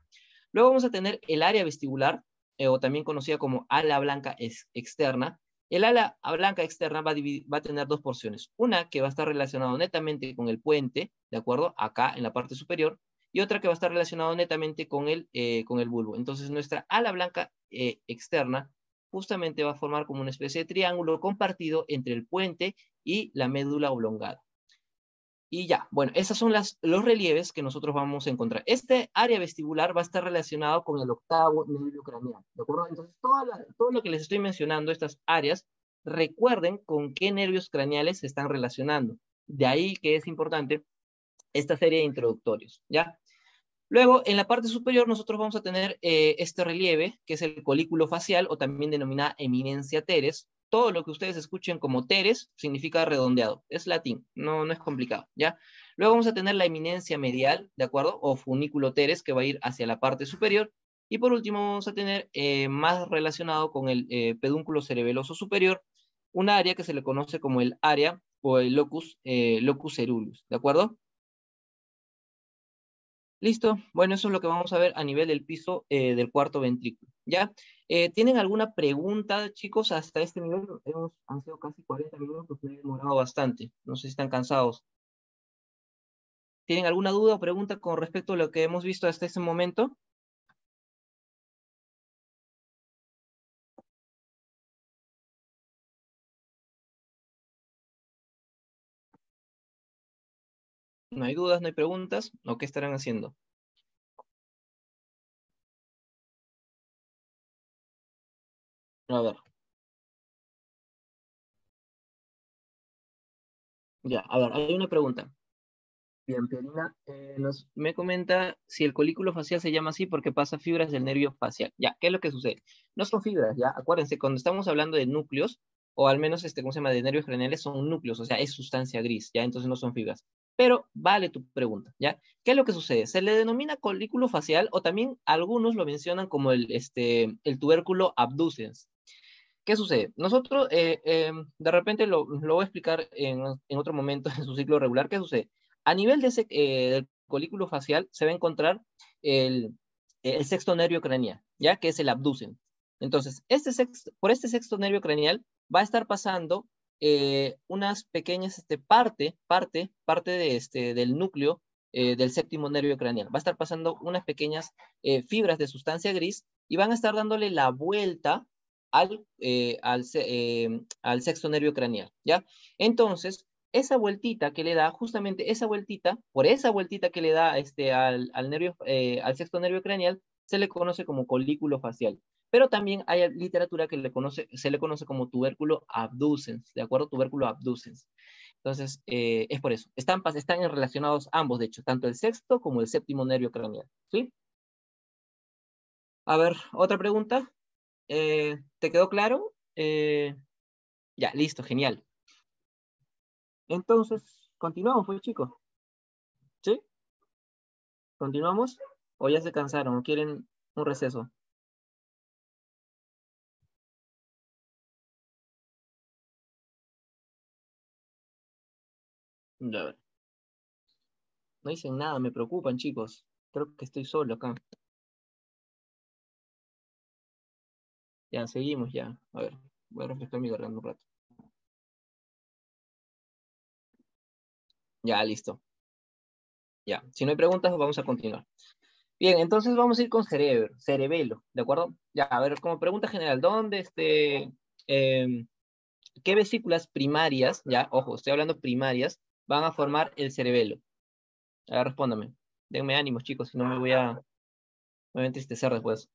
Luego vamos a tener el área vestibular, o también conocida como ala blanca externa. El ala blanca externa va a tener dos porciones. Una que va a estar relacionada netamente con el puente, ¿de acuerdo? Acá en la parte superior. Y otra que va a estar relacionada netamente con el bulbo. Entonces nuestra ala blanca externa justamente va a formar como una especie de triángulo compartido entre el puente y la médula oblongada. Y ya, bueno, esos son los relieves que nosotros vamos a encontrar. Este área vestibular va a estar relacionado con el 8º nervio craneal, ¿de acuerdo? Entonces, todo lo que les estoy mencionando, estas áreas, recuerden con qué nervios craneales se están relacionando. De ahí que es importante esta serie de introductorios, ¿ya? Luego, en la parte superior, nosotros vamos a tener este relieve, que es el colículo facial, o también denominada eminencia teres. Todo lo que ustedes escuchen como teres significa redondeado. Es latín, no es complicado, ¿ya? Luego vamos a tener la eminencia medial, ¿de acuerdo? O funículo teres, que va a ir hacia la parte superior. Y por último, vamos a tener más relacionado con el pedúnculo cerebeloso superior, un área que se le conoce como el área o el locus ceruleus, ¿de acuerdo? Listo. Bueno, eso es lo que vamos a ver a nivel del piso del cuarto ventrículo. ¿Ya? ¿Tienen alguna pregunta, chicos, hasta este nivel? Han sido casi 40 minutos, me he demorado bastante. No sé si están cansados. ¿Tienen alguna duda o pregunta con respecto a lo que hemos visto hasta este momento? ¿No hay dudas, no hay preguntas? ¿O qué estarán haciendo? A ver, ya, a ver, hay una pregunta. Bien, Pierina, me comenta si el colículo facial se llama así porque pasa fibras del nervio facial. Ya, ¿qué es lo que sucede? No son fibras, ya, acuérdense, cuando estamos hablando de núcleos, o al menos, ¿cómo se llama? De nervios craneales, son núcleos, o sea, es sustancia gris, ya, entonces no son fibras. Pero vale tu pregunta, ¿ya? ¿Qué es lo que sucede? Se le denomina colículo facial, o también algunos lo mencionan como el tubérculo abducens. ¿Qué sucede? Nosotros, de repente lo voy a explicar en otro momento en su ciclo regular. ¿Qué sucede? A nivel del colículo facial se va a encontrar el sexto nervio craneal, ¿ya? Que es el abducens. Entonces, por este sexto nervio craneal va a estar pasando unas pequeñas parte del núcleo del séptimo nervio craneal. Va a estar pasando unas pequeñas fibras de sustancia gris y van a estar dándole la vuelta al sexto nervio craneal, ¿ya? Entonces, esa vueltita que le da, justamente esa vueltita, por esa vueltita que le da al sexto nervio craneal, se le conoce como colículo facial. Pero también hay literatura que se le conoce como tubérculo abducens, ¿de acuerdo? Tubérculo abducens. Entonces, es por eso. Están relacionados ambos, de hecho, tanto el sexto como el séptimo nervio craneal, ¿sí? A ver, otra pregunta. ¿Te quedó claro? Ya, listo, genial. Entonces, continuamos, pues, chicos. ¿Sí? ¿Continuamos? ¿O ya se cansaron? ¿O quieren un receso? Ya, a ver. No dicen nada, me preocupan, chicos. Creo que estoy solo acá. Ya, seguimos ya. A ver, voy a refrescar mi garganta un rato. Ya, listo. Ya, si no hay preguntas, vamos a continuar. Bien, entonces vamos a ir con cerebelo, ¿de acuerdo? Ya, a ver, como pregunta general, em, ¿qué vesículas primarias, ya, ojo, estoy hablando primarias, van a formar el cerebelo? A ver, respóndame. Denme ánimos, chicos, si no me voy a entristecer después.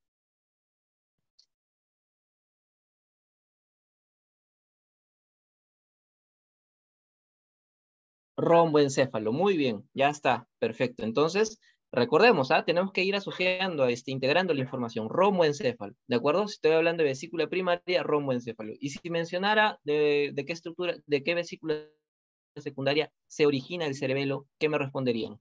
Romboencéfalo, muy bien, ya está, perfecto. Entonces, recordemos, tenemos que ir asociando, integrando la información, romboencéfalo, ¿de acuerdo? Si estoy hablando de vesícula primaria, romboencéfalo. Y si mencionara de qué estructura, de qué vesícula secundaria se origina el cerebelo, ¿qué me responderían?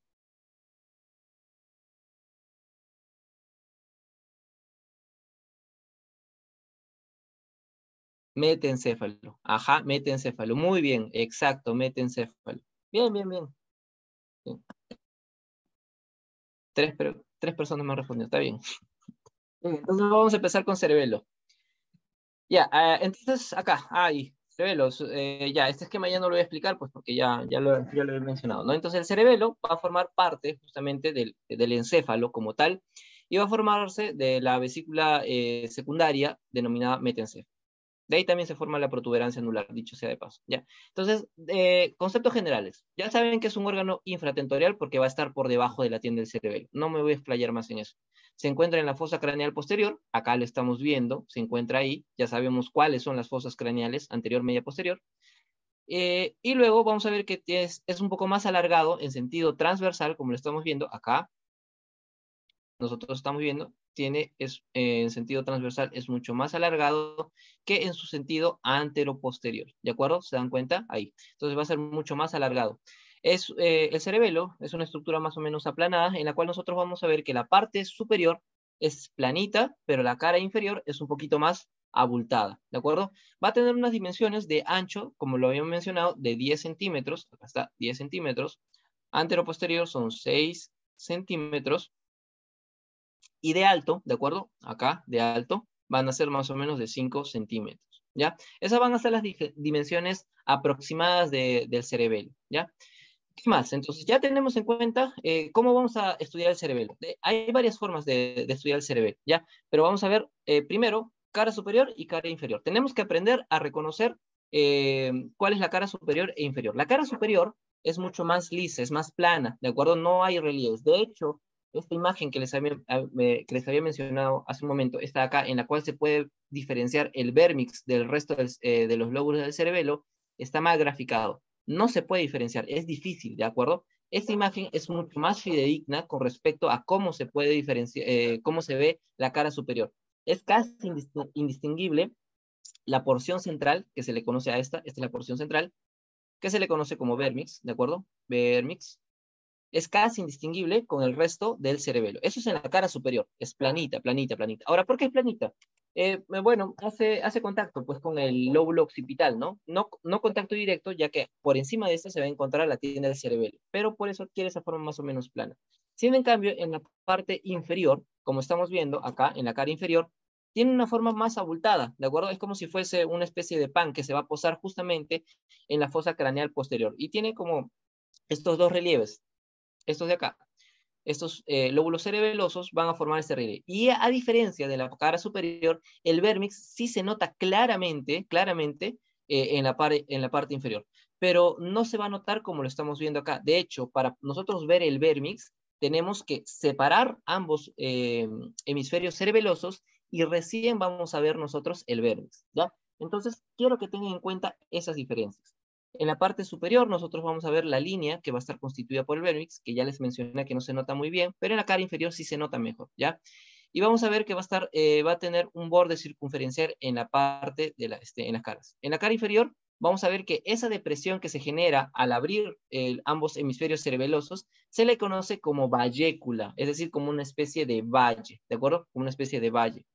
Metencéfalo. Ajá, metencéfalo. Muy bien, exacto, metencéfalo. Bien, bien, bien. Bien. Tres personas me han respondido, está bien. Bien, entonces vamos a empezar con cerebelo. Ya, entonces acá, ahí, cerebelos. Ya, este esquema ya no lo voy a explicar, pues porque ya lo he mencionado, ¿no? Entonces el cerebelo va a formar parte justamente del encéfalo como tal y va a formarse de la vesícula secundaria denominada metencéfalo. De ahí también se forma la protuberancia anular, dicho sea de paso, ¿ya? Entonces, conceptos generales. Ya saben que es un órgano infratentorial porque va a estar por debajo de la tienda del cerebelo. No me voy a explayar más en eso. Se encuentra en la fosa craneal posterior, acá lo estamos viendo, se encuentra ahí, ya sabemos cuáles son las fosas craneales, anterior, media, posterior. Y luego vamos a ver que es un poco más alargado en sentido transversal, como lo estamos viendo acá, nosotros estamos viendo, en sentido transversal es mucho más alargado que en su sentido antero-posterior. ¿De acuerdo? ¿Se dan cuenta? Ahí. Entonces va a ser mucho más alargado. El cerebelo es una estructura más o menos aplanada en la cual nosotros vamos a ver que la parte superior es planita, pero la cara inferior es un poquito más abultada. ¿De acuerdo? Va a tener unas dimensiones de ancho, como lo habíamos mencionado, de 10 centímetros. Acá está, 10 centímetros. Antero-posterior son 6 centímetros y de alto, ¿de acuerdo? Acá, de alto, van a ser más o menos de 5 centímetros, ¿ya? Esas van a ser las dimensiones aproximadas del cerebelo, ¿ya? ¿Qué más? Entonces, ya tenemos en cuenta cómo vamos a estudiar el cerebelo. Hay varias formas de estudiar el cerebelo, ¿ya? Pero vamos a ver primero cara superior y cara inferior. Tenemos que aprender a reconocer cuál es la cara superior e inferior. La cara superior es mucho más lisa, es más plana, ¿de acuerdo? No hay relieves. De hecho, esta imagen que les había mencionado hace un momento está acá, en la cual se puede diferenciar el vérmix del resto de los lóbulos del cerebelo, está mal graficado. No se puede diferenciar, es difícil, ¿de acuerdo? Esta imagen es mucho más fidedigna con respecto a cómo se puede diferenciar, cómo se ve la cara superior. Es casi indistinguible la porción central, que se le conoce a esta es la porción central, que se le conoce como vérmix, ¿de acuerdo? Vérmix. Es casi indistinguible con el resto del cerebelo. Eso es en la cara superior, es planita, planita, planita. Ahora, ¿por qué es planita? Bueno, hace contacto pues con el lóbulo occipital, ¿no? No contacto directo, ya que por encima de este se va a encontrar la tienda del cerebelo, pero por eso adquiere esa forma más o menos plana. Siendo en cambio, en la parte inferior, como estamos viendo acá, en la cara inferior, tiene una forma más abultada, ¿de acuerdo? Es como si fuese una especie de pan que se va a posar justamente en la fosa craneal posterior. Y tiene como estos dos relieves, estos de acá. Estos lóbulos cerebelosos van a formar este relieve. Y a diferencia de la cara superior, el vérmix sí se nota claramente en la parte inferior, pero no se va a notar como lo estamos viendo acá. De hecho, para nosotros ver el vérmix, tenemos que separar ambos hemisferios cerebelosos y recién vamos a ver nosotros el vérmix, ¿ya? Entonces, quiero que tengan en cuenta esas diferencias. En la parte superior nosotros vamos a ver la línea que va a estar constituida por el vérmix, que ya les mencioné que no se nota muy bien, pero en la cara inferior sí se nota mejor, ¿ya? Y vamos a ver que va a tener un borde circunferencial en la parte en las caras. En la cara inferior vamos a ver que esa depresión que se genera al abrir ambos hemisferios cerebelosos se le conoce como vallécula, es decir, como una especie de valle, ¿de acuerdo? Como una especie de valle.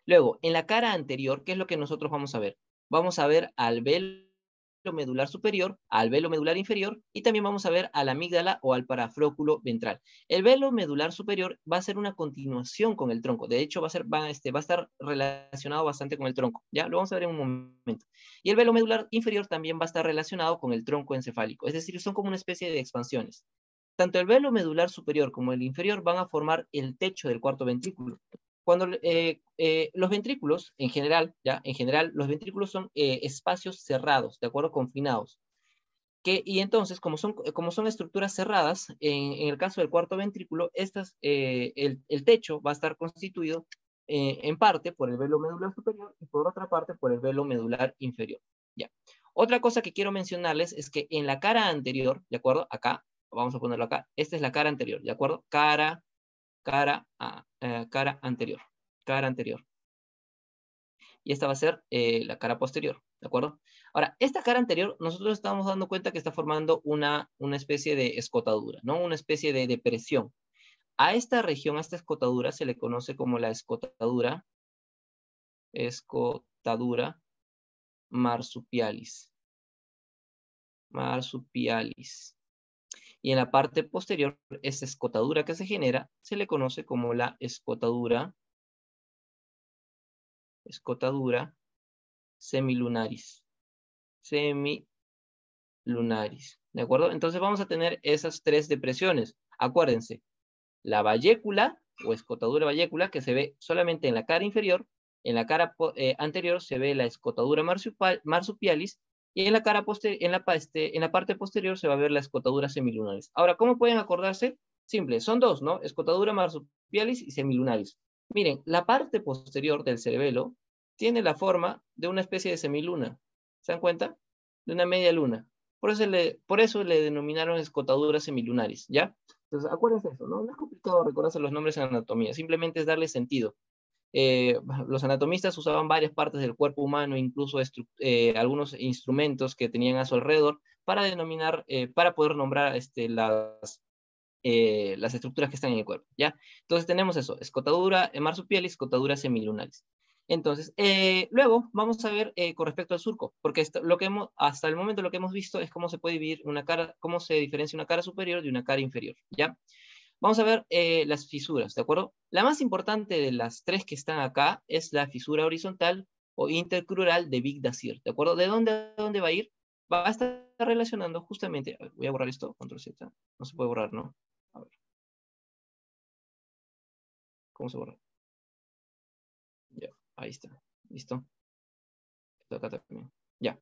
Luego, en la cara anterior, ¿qué es lo que nosotros vamos a ver? Vamos a ver al velo medular superior, al velo medular inferior, y también vamos a ver a la amígdala o al paraflóculo ventral. El velo medular superior va a ser una continuación con el tronco. De hecho, va a estar relacionado bastante con el tronco. Ya lo vamos a ver en un momento. Y el velo medular inferior también va a estar relacionado con el tronco encefálico. Es decir, son como una especie de expansiones. Tanto el velo medular superior como el inferior van a formar el techo del cuarto ventrículo. Cuando los ventrículos, en general, los ventrículos son espacios cerrados, ¿de acuerdo? Confinados. Y entonces, como son estructuras cerradas, en el caso del cuarto ventrículo, el techo va a estar constituido en parte por el velo medular superior y por otra parte por el velo medular inferior. Ya. Otra cosa que quiero mencionarles es que en la cara anterior, ¿de acuerdo? Acá, vamos a ponerlo acá, esta es la cara anterior, ¿de acuerdo? Cara anterior, cara anterior. Y esta va a ser la cara posterior, ¿de acuerdo? Ahora, esta cara anterior, nosotros estamos dando cuenta que está formando una especie de escotadura, ¿no? Una especie de depresión. A esta región, a esta escotadura, se le conoce como la escotadura marsupialis. Marsupialis. Y en la parte posterior, esa escotadura que se genera, se le conoce como la escotadura semilunaris. Semilunaris. ¿De acuerdo? Entonces vamos a tener esas tres depresiones. Acuérdense, la vallécula o escotadura vallécula que se ve solamente en la cara inferior, en la cara anterior se ve la escotadura marsupialis y en la cara en la parte posterior se va a ver la escotadura semilunaris. Ahora, ¿cómo pueden acordarse? Simple, son dos, ¿no? Escotadura marsupialis y semilunaris. Miren, la parte posterior del cerebelo tiene la forma de una especie de semiluna. ¿Se dan cuenta? De una media luna. Por eso le denominaron escotaduras semilunaris, ¿ya? Entonces, acuérdense eso, ¿no? No es complicado recordarse los nombres en anatomía, simplemente es darle sentido. Los anatomistas usaban varias partes del cuerpo humano, incluso algunos instrumentos que tenían a su alrededor para para poder nombrar las estructuras que están en el cuerpo, ¿ya? Entonces tenemos eso, escotadura marsupialis, escotadura semilunaris. Entonces, luego vamos a ver con respecto al surco, porque hasta el momento lo que hemos visto es cómo se puede dividir una cara, cómo se diferencia una cara superior de una cara inferior, ¿ya? Vamos a ver las fisuras, ¿de acuerdo? La más importante de las tres que están acá es la fisura horizontal o intercrural de Big Dazir, ¿de acuerdo? ¿De dónde a dónde va a ir? Va a estar relacionando justamente, a ver, voy a borrar esto, control Z, no se puede borrar, ¿no? A ver, ¿cómo se borra? Ya, ahí está, listo. Esto acá también, ya.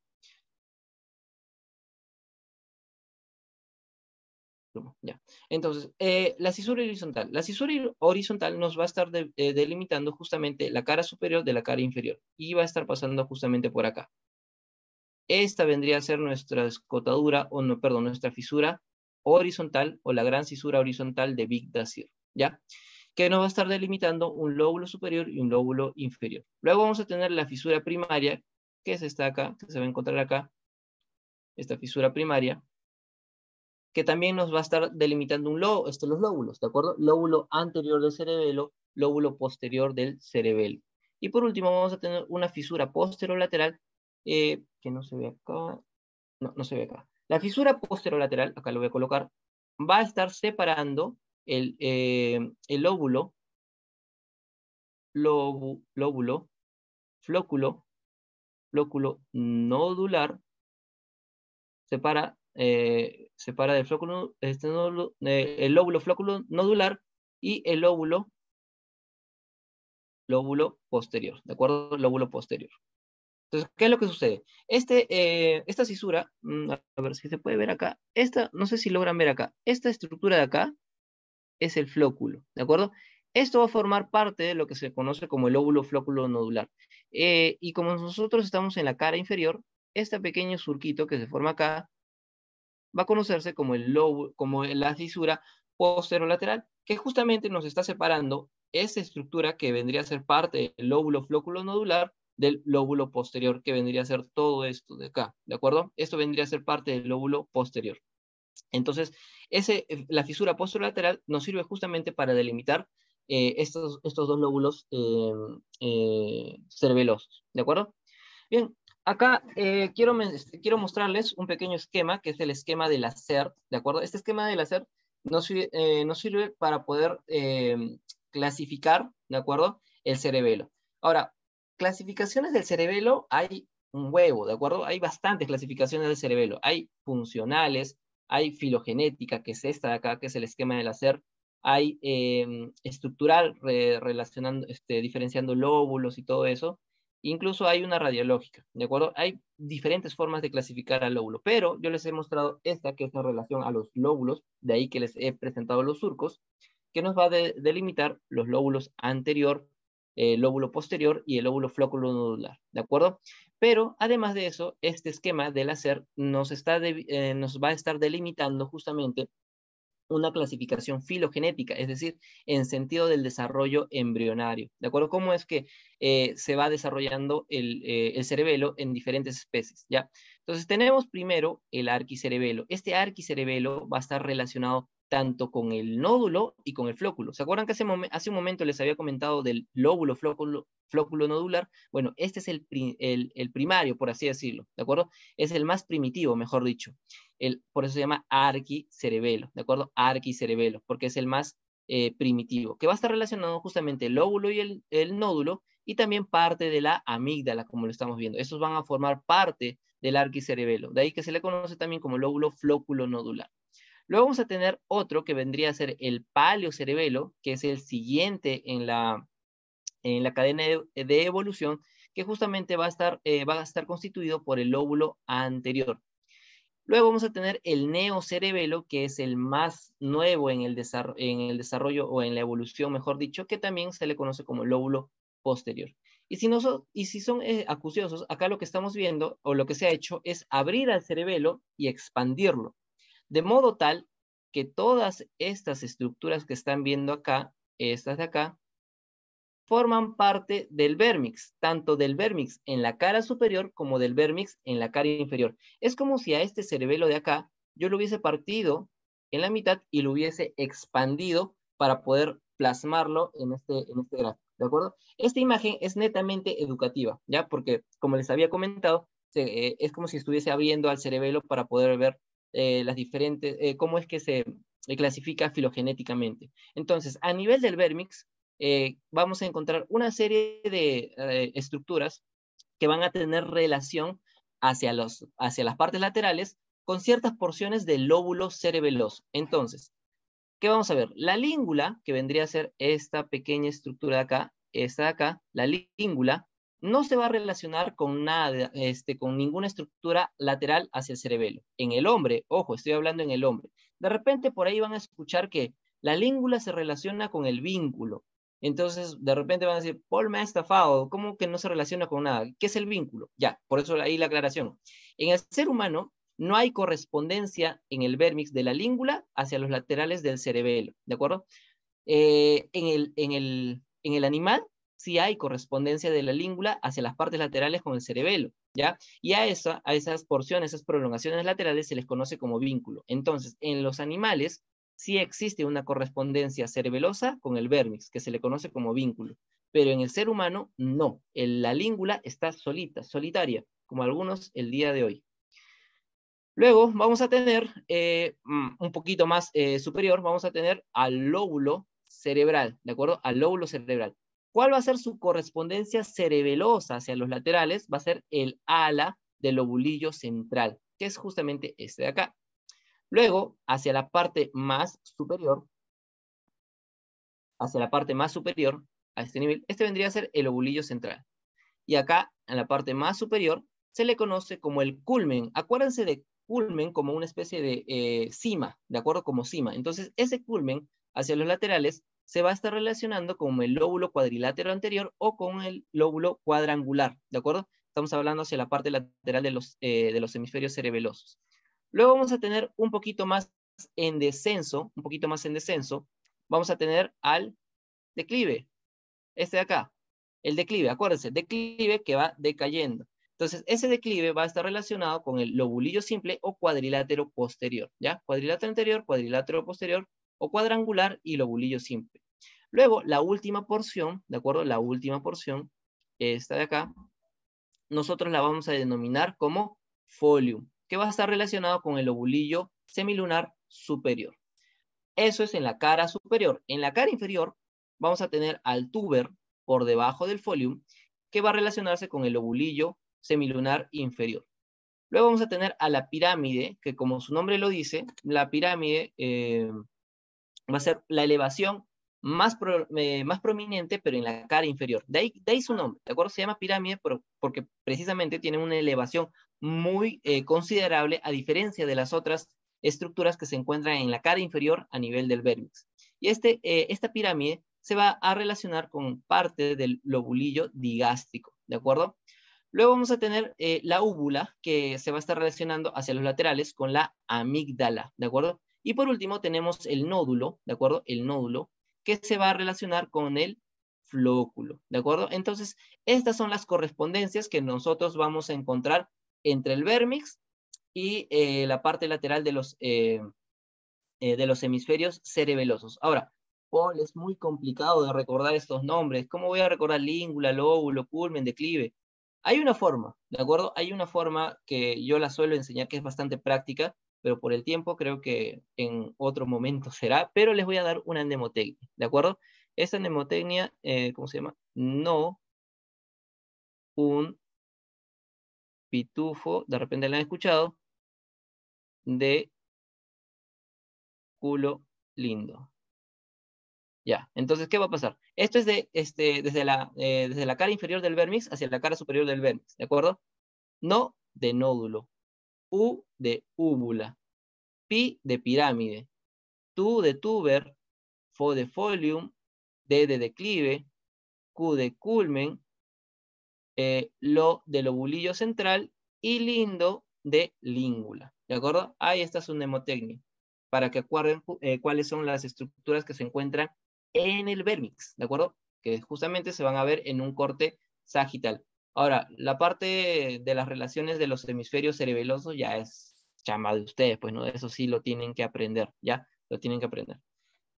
Ya. Entonces, la cisura horizontal. La cisura horizontal nos va a estar delimitando justamente la cara superior de la cara inferior y va a estar pasando justamente por acá. Esta vendría a ser nuestra escotadura, o no, perdón, nuestra fisura horizontal o la gran cisura horizontal de Big Dazir, ¿ya? Que nos va a estar delimitando un lóbulo superior y un lóbulo inferior. Luego vamos a tener la fisura primaria, que es esta acá, que se va a encontrar acá, esta fisura primaria, que también nos va a estar delimitando los lóbulos, ¿de acuerdo? Lóbulo anterior del cerebelo, lóbulo posterior del cerebelo. Y por último vamos a tener una fisura posterolateral, que no se ve acá, no se ve acá. La fisura posterolateral, acá lo voy a colocar, va a estar separando el lóbulo, flóculo nodular, separa del flóculo, el lóbulo flóculo nodular y el lóbulo posterior, ¿de acuerdo? Lóbulo posterior. Entonces, ¿qué es lo que sucede? Esta cisura, a ver si se puede ver acá, no sé si logran ver acá, esta estructura de acá es el flóculo, ¿de acuerdo? Esto va a formar parte de lo que se conoce como el lóbulo flóculo nodular. Y como nosotros estamos en la cara inferior, este pequeño surquito que se forma acá va a conocerse como como la fisura posterolateral, que justamente nos está separando esa estructura que vendría a ser parte del lóbulo flóculo nodular del lóbulo posterior, que vendría a ser todo esto de acá, ¿de acuerdo? Esto vendría a ser parte del lóbulo posterior. Entonces, la fisura posterolateral nos sirve justamente para delimitar estos dos lóbulos cerebelosos, ¿de acuerdo? Bien, acá quiero mostrarles un pequeño esquema, que es el esquema de la SER, ¿de acuerdo? Este esquema de la SER nos sirve para poder clasificar, ¿de acuerdo? El cerebelo. Ahora, clasificaciones del cerebelo hay un huevo, ¿de acuerdo? Hay bastantes clasificaciones del cerebelo. Hay funcionales, hay filogenética, que es esta de acá, que es el esquema de la SER. Hay estructural, diferenciando lóbulos y todo eso. Incluso hay una radiológica, ¿de acuerdo? Hay diferentes formas de clasificar al lóbulo, pero yo les he mostrado esta, que es en relación a los lóbulos, de ahí que les he presentado los surcos, que nos va a delimitar los lóbulos anterior, el lóbulo posterior y el lóbulo flóculo nodular, ¿de acuerdo? Pero además de eso, este esquema del láser nos va a estar delimitando justamente una clasificación filogenética, es decir, en sentido del desarrollo embrionario. ¿De acuerdo? ¿Cómo es que se va desarrollando el cerebelo en diferentes especies? ¿Ya? Entonces, tenemos primero el arquicerebelo. Este arquicerebelo va a estar relacionado tanto con el nódulo y con el flóculo. ¿Se acuerdan que hace un momento les había comentado del lóbulo flóculo nodular? Bueno, este es el primario, por así decirlo, ¿de acuerdo? Es el más primitivo, mejor dicho. Por eso se llama arquicerebelo, ¿de acuerdo? Arquicerebelo, porque es el más primitivo, que va a estar relacionado justamente el lóbulo y el nódulo, y también parte de la amígdala, como lo estamos viendo. Estos van a formar parte del arquicerebelo, de ahí que se le conoce también como lóbulo flóculo nodular. Luego vamos a tener otro que vendría a ser el paleocerebelo, que es el siguiente en la cadena de evolución, que justamente va a estar constituido por el lóbulo anterior. Luego vamos a tener el neocerebelo, que es el más nuevo en el desarrollo o en la evolución, mejor dicho, que también se le conoce como lóbulo posterior. Y si son acuciosos, acá lo que estamos viendo o lo que se ha hecho es abrir al cerebelo y expandirlo, de modo tal que todas estas estructuras que están viendo acá, estas de acá, forman parte del vérmix, tanto del vérmix en la cara superior como del vérmix en la cara inferior. Es como si a este cerebelo de acá yo lo hubiese partido en la mitad y lo hubiese expandido para poder plasmarlo en este gráfico, ¿de acuerdo? Esta imagen es netamente educativa, ¿ya? Porque, como les había comentado, es como si estuviese abriendo al cerebelo para poder ver las diferentes, cómo es que se clasifica filogenéticamente. Entonces, a nivel del vérmix, vamos a encontrar una serie de estructuras que van a tener relación hacia las partes laterales con ciertas porciones del lóbulo cerebeloso. Entonces, ¿qué vamos a ver? La língula, que vendría a ser esta pequeña estructura de acá, esta de acá, la língula, no se va a relacionar con nada, con ninguna estructura lateral hacia el cerebelo. En el hombre, ojo, estoy hablando en el hombre. De repente por ahí van a escuchar que la língula se relaciona con el vínculo. Entonces, de repente van a decir, Paul me ha estafado, ¿cómo que no se relaciona con nada? ¿Qué es el vínculo? Ya, por eso ahí la aclaración. En el ser humano, no hay correspondencia en el vérmix de la língula hacia los laterales del cerebelo, ¿de acuerdo? En el animal sí hay correspondencia de la língula hacia las partes laterales con el cerebelo, ¿ya? Y a esas porciones, esas prolongaciones laterales se les conoce como vínculo. Entonces, en los animales sí existe una correspondencia cerebelosa con el vérmix, que se le conoce como vínculo. pero en el ser humano no. La língula está solita, solitaria, como algunos el día de hoy. Luego vamos a tener, un poquito más superior, vamos a tener al lóbulo cerebral, ¿de acuerdo? Al lóbulo cerebral. ¿Cuál va a ser su correspondencia cerebelosa hacia los laterales? Va a ser el ala del lobulillo central, que es justamente este de acá. Luego, hacia la parte más superior, a este nivel, este vendría a ser el lobulillo central. Y acá, en la parte más superior, se le conoce como el culmen. Acuérdense de culmen como una especie de cima, ¿de acuerdo? Como cima. Entonces, ese culmen hacia los laterales se va a estar relacionando con el lóbulo cuadrilátero anterior o con el lóbulo cuadrangular, ¿de acuerdo? Estamos hablando hacia la parte lateral de los hemisferios cerebelosos. Luego vamos a tener un poquito más en descenso, vamos a tener al declive, este de acá, el declive, acuérdense, declive que va decayendo. Entonces, ese declive va a estar relacionado con el lobulillo simple o cuadrilátero posterior, ¿ya? Cuadrilátero anterior, cuadrilátero posterior, o cuadrangular y lobulillo simple. Luego, la última porción, ¿de acuerdo? La última porción, esta de acá, nosotros la vamos a denominar como folium, que va a estar relacionado con el lobulillo semilunar superior. Eso es en la cara superior. En la cara inferior vamos a tener al tuber por debajo del folium, que va a relacionarse con el lobulillo semilunar inferior. Luego vamos a tener a la pirámide, que como su nombre lo dice, la pirámide va a ser la elevación más prominente, pero en la cara inferior. De ahí su nombre, ¿de acuerdo? Se llama pirámide porque precisamente tiene una elevación muy considerable, a diferencia de las otras estructuras que se encuentran en la cara inferior a nivel del vértex. Y esta pirámide se va a relacionar con parte del lobulillo digástrico, ¿de acuerdo? Luego vamos a tener la úvula, que se va a estar relacionando hacia los laterales con la amígdala, ¿de acuerdo? Y por último tenemos el nódulo, ¿de acuerdo? El nódulo, que se va a relacionar con el flóculo, ¿de acuerdo? Entonces, estas son las correspondencias que nosotros vamos a encontrar entre el vérmix y la parte lateral de los hemisferios cerebelosos. Ahora, Paul, es muy complicado de recordar estos nombres. ¿Cómo voy a recordar língula, lóbulo, culmen, declive? Hay una forma, ¿de acuerdo? Hay una forma que yo la suelo enseñar que es bastante práctica, pero por el tiempo creo que en otro momento será, pero les voy a dar una mnemotecnia, ¿de acuerdo? Esta mnemotecnia, ¿cómo se llama? No un pitufo, de repente la han escuchado, de culo lindo. Ya, entonces, ¿qué va a pasar? Esto es desde la cara inferior del vérmix hacia la cara superior del vérmix, ¿de acuerdo? No de nódulo, U de úvula, Pi de pirámide, Tu de tuber, Fo de folium, D de declive, Q de culmen, Lo de lobulillo central y lindo de língula, ¿de acuerdo? Ahí está su mnemotecnia, para que acuerden cuáles son las estructuras que se encuentran en el vérmix, ¿de acuerdo? Que justamente se van a ver en un corte sagital. Ahora, la parte de las relaciones de los hemisferios cerebelosos ya es chamba de ustedes, pues, ¿no? Eso sí lo tienen que aprender, ¿ya? Lo tienen que aprender.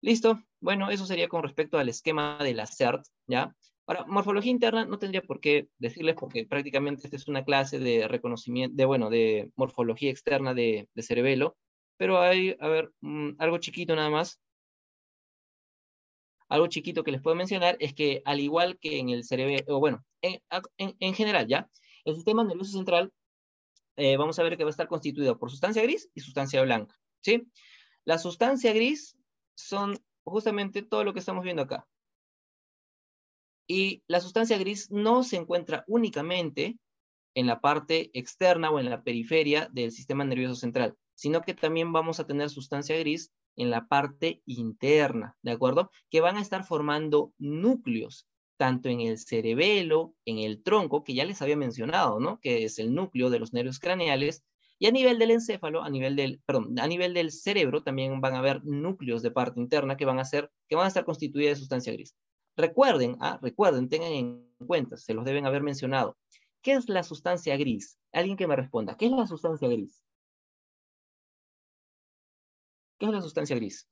Listo. Bueno, eso sería con respecto al esquema de la CERT, ¿ya? Ahora, morfología interna no tendría por qué decirles porque prácticamente esta es una clase de reconocimiento, de morfología externa de cerebelo, pero hay, a ver, algo chiquito nada más. Algo chiquito que les puedo mencionar es que al igual que en el cerebelo, o bueno, en general, ¿ya? El sistema nervioso central, vamos a ver que va a estar constituido por sustancia gris y sustancia blanca, ¿sí? La sustancia gris son justamente todo lo que estamos viendo acá. Y la sustancia gris no se encuentra únicamente en la parte externa o en la periferia del sistema nervioso central, sino que también vamos a tener sustancia gris en la parte interna, ¿de acuerdo? Que van a estar formando núcleos, tanto en el cerebelo, en el tronco, que ya les había mencionado, ¿no? Que es el núcleo de los nervios craneales, y a nivel del encéfalo, a nivel del cerebro, también van a haber núcleos de parte interna que van a estar constituidas de sustancia gris. Recuerden, tengan en cuenta, se los deben haber mencionado. ¿Qué es la sustancia gris? Alguien que me responda. ¿Qué es la sustancia gris? ¿Qué es la sustancia gris?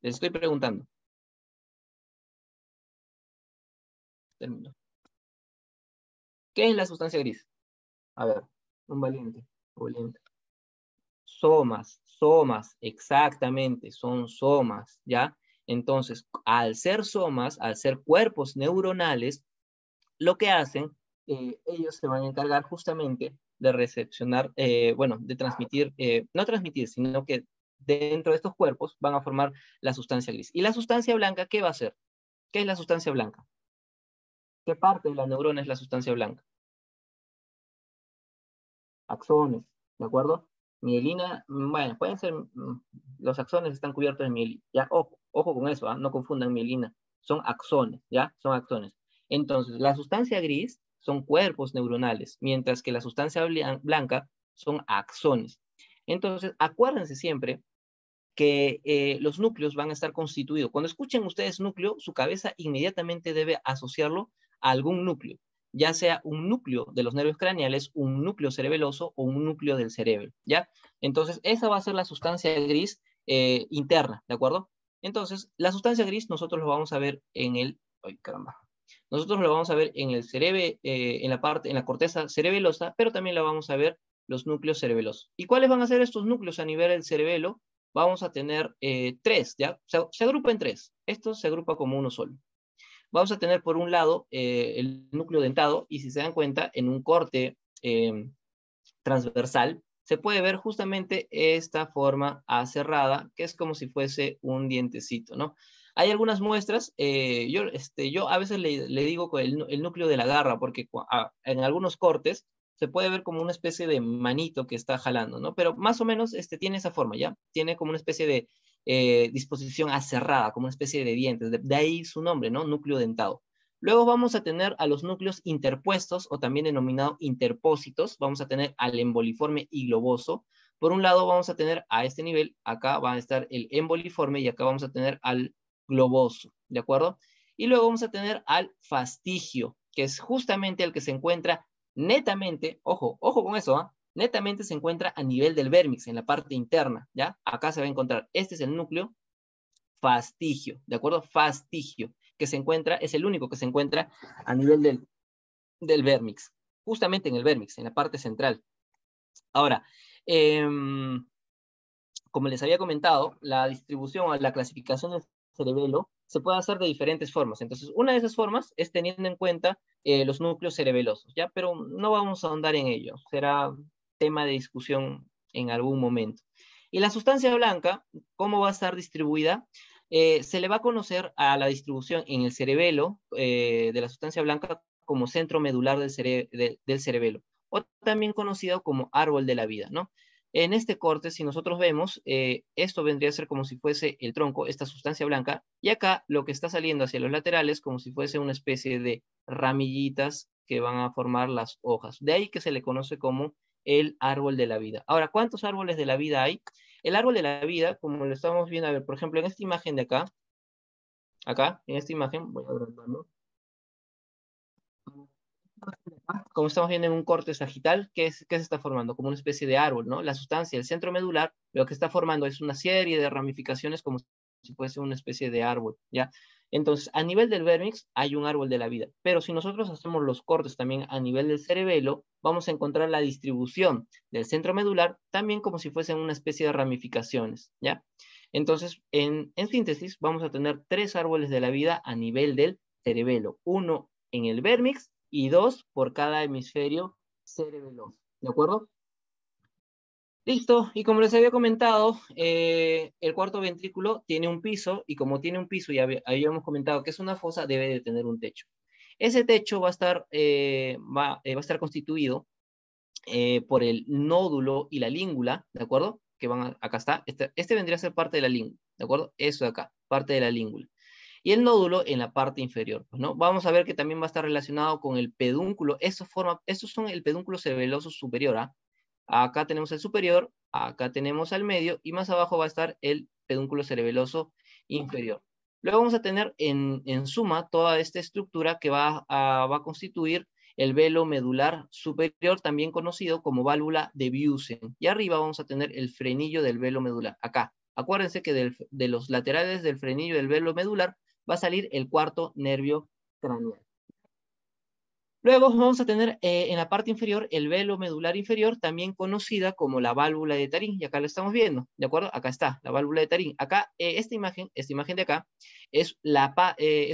Les estoy preguntando. termino. ¿Qué es la sustancia gris? A ver, un valiente. Somas, exactamente, son somas, ¿ya? Entonces, al ser somas, al ser cuerpos neuronales, lo que hacen, ellos se van a encargar justamente de recepcionar, bueno, de transmitir, no transmitir, sino que dentro de estos cuerpos van a formar la sustancia gris. ¿Y la sustancia blanca qué va a hacer? ¿Qué es la sustancia blanca? ¿Qué parte de la neurona es la sustancia blanca? Axones, ¿de acuerdo? Mielina, bueno, pueden ser, los axones están cubiertos de mielina, ya, ojo con eso, no confundan mielina, son axones, ya, son axones. Entonces, la sustancia gris son cuerpos neuronales, mientras que la sustancia blanca son axones. Entonces, acuérdense siempre que los núcleos van a estar constituidos. Cuando escuchen ustedes núcleo, su cabeza inmediatamente debe asociarlo a algún núcleo, ya sea un núcleo de los nervios craneales, un núcleo cerebeloso o un núcleo del cerebro, ¿ya? Entonces, esa va a ser la sustancia gris interna, ¿de acuerdo? Entonces, la sustancia gris nosotros lo vamos a ver en el... ¡Ay, caramba! Nosotros lo vamos a ver en el cerebro, en la corteza cerebelosa, pero también la vamos a ver los núcleos cerebelosos. ¿Y cuáles van a ser estos núcleos a nivel del cerebelo? Vamos a tener tres, ¿ya? Se agrupa en tres. Esto se agrupa como uno solo. Vamos a tener por un lado el núcleo dentado, y si se dan cuenta, en un corte transversal, se puede ver justamente esta forma aserrada, que es como si fuese un dientecito, ¿no? Hay algunas muestras, yo a veces le digo con el núcleo de la garra, porque en algunos cortes se puede ver como una especie de manito que está jalando, ¿no? Pero más o menos tiene esa forma, ¿ya? Tiene como una especie de disposición aserrada, como una especie de dientes, de ahí su nombre, ¿no? Núcleo dentado. Luego vamos a tener a los núcleos interpuestos, o también denominados interpósitos. Vamos a tener al emboliforme y globoso. Por un lado vamos a tener a este nivel, acá va a estar el emboliforme y acá vamos a tener al globoso, ¿de acuerdo? Y luego vamos a tener al fastigio, que es justamente el que se encuentra netamente, ojo con eso, ¿eh? Netamente se encuentra a nivel del vérmix, en la parte interna, ¿ya? Acá se va a encontrar, este es el núcleo fastigio, ¿de acuerdo? Fastigio, que se encuentra, es el único que se encuentra a nivel del vérmix, justamente en el vérmix, en la parte central. Ahora, como les había comentado, la distribución o la clasificación del cerebelo se puede hacer de diferentes formas. Entonces, una de esas formas es teniendo en cuenta los núcleos cerebelosos, ¿ya? Pero no vamos a ahondar en ello, será tema de discusión en algún momento. Y la sustancia blanca, ¿cómo va a estar distribuida? Se le va a conocer a la distribución en el cerebelo de la sustancia blanca como centro medular del cerebelo, o también conocido como árbol de la vida, ¿no? En este corte, si nosotros vemos, esto vendría a ser como si fuese el tronco, esta sustancia blanca, y acá lo que está saliendo hacia los laterales como si fuese una especie de ramillitas que van a formar las hojas. De ahí que se le conoce como el árbol de la vida. Ahora, ¿cuántos árboles de la vida hay? El árbol de la vida, como lo estamos viendo, a ver, por ejemplo, en esta imagen de acá, en esta imagen, voy a agrandarlo. Como estamos viendo en un corte sagital, ¿qué se está formando? Como una especie de árbol, ¿no? La sustancia, el centro medular, lo que está formando es una serie de ramificaciones como si fuese una especie de árbol, ¿ya? Entonces, a nivel del vérmix hay un árbol de la vida, pero si nosotros hacemos los cortes también a nivel del cerebelo, vamos a encontrar la distribución del centro medular también como si fuesen una especie de ramificaciones, ¿ya? Entonces, en síntesis, vamos a tener tres árboles de la vida a nivel del cerebelo, uno en el vérmix y dos por cada hemisferio cerebeloso, ¿de acuerdo? Listo, y como les había comentado, el cuarto ventrículo tiene un piso, y como tiene un piso, y habíamos comentado que es una fosa, debe de tener un techo. Ese techo va a estar constituido por el nódulo y la língula, ¿de acuerdo? Que acá está, este vendría a ser parte de la língula, ¿de acuerdo? Eso de acá, parte de la língula. Y el nódulo en la parte inferior, ¿no? Vamos a ver que también va a estar relacionado con el pedúnculo. Estos son el pedúnculo cerebeloso superior, ¿ah? Acá tenemos el superior, acá tenemos al medio, y más abajo va a estar el pedúnculo cerebeloso inferior. Luego vamos a tener en suma toda esta estructura que va a constituir el velo medular superior, también conocido como válvula de Biusen. Y arriba vamos a tener el frenillo del velo medular, acá. Acuérdense que de los laterales del frenillo del velo medular va a salir el cuarto nervio craneal. Luego vamos a tener en la parte inferior el velo medular inferior, también conocida como la válvula de Tarín, y acá lo estamos viendo, ¿de acuerdo? Acá está, la válvula de Tarín. Acá, esta imagen de acá, es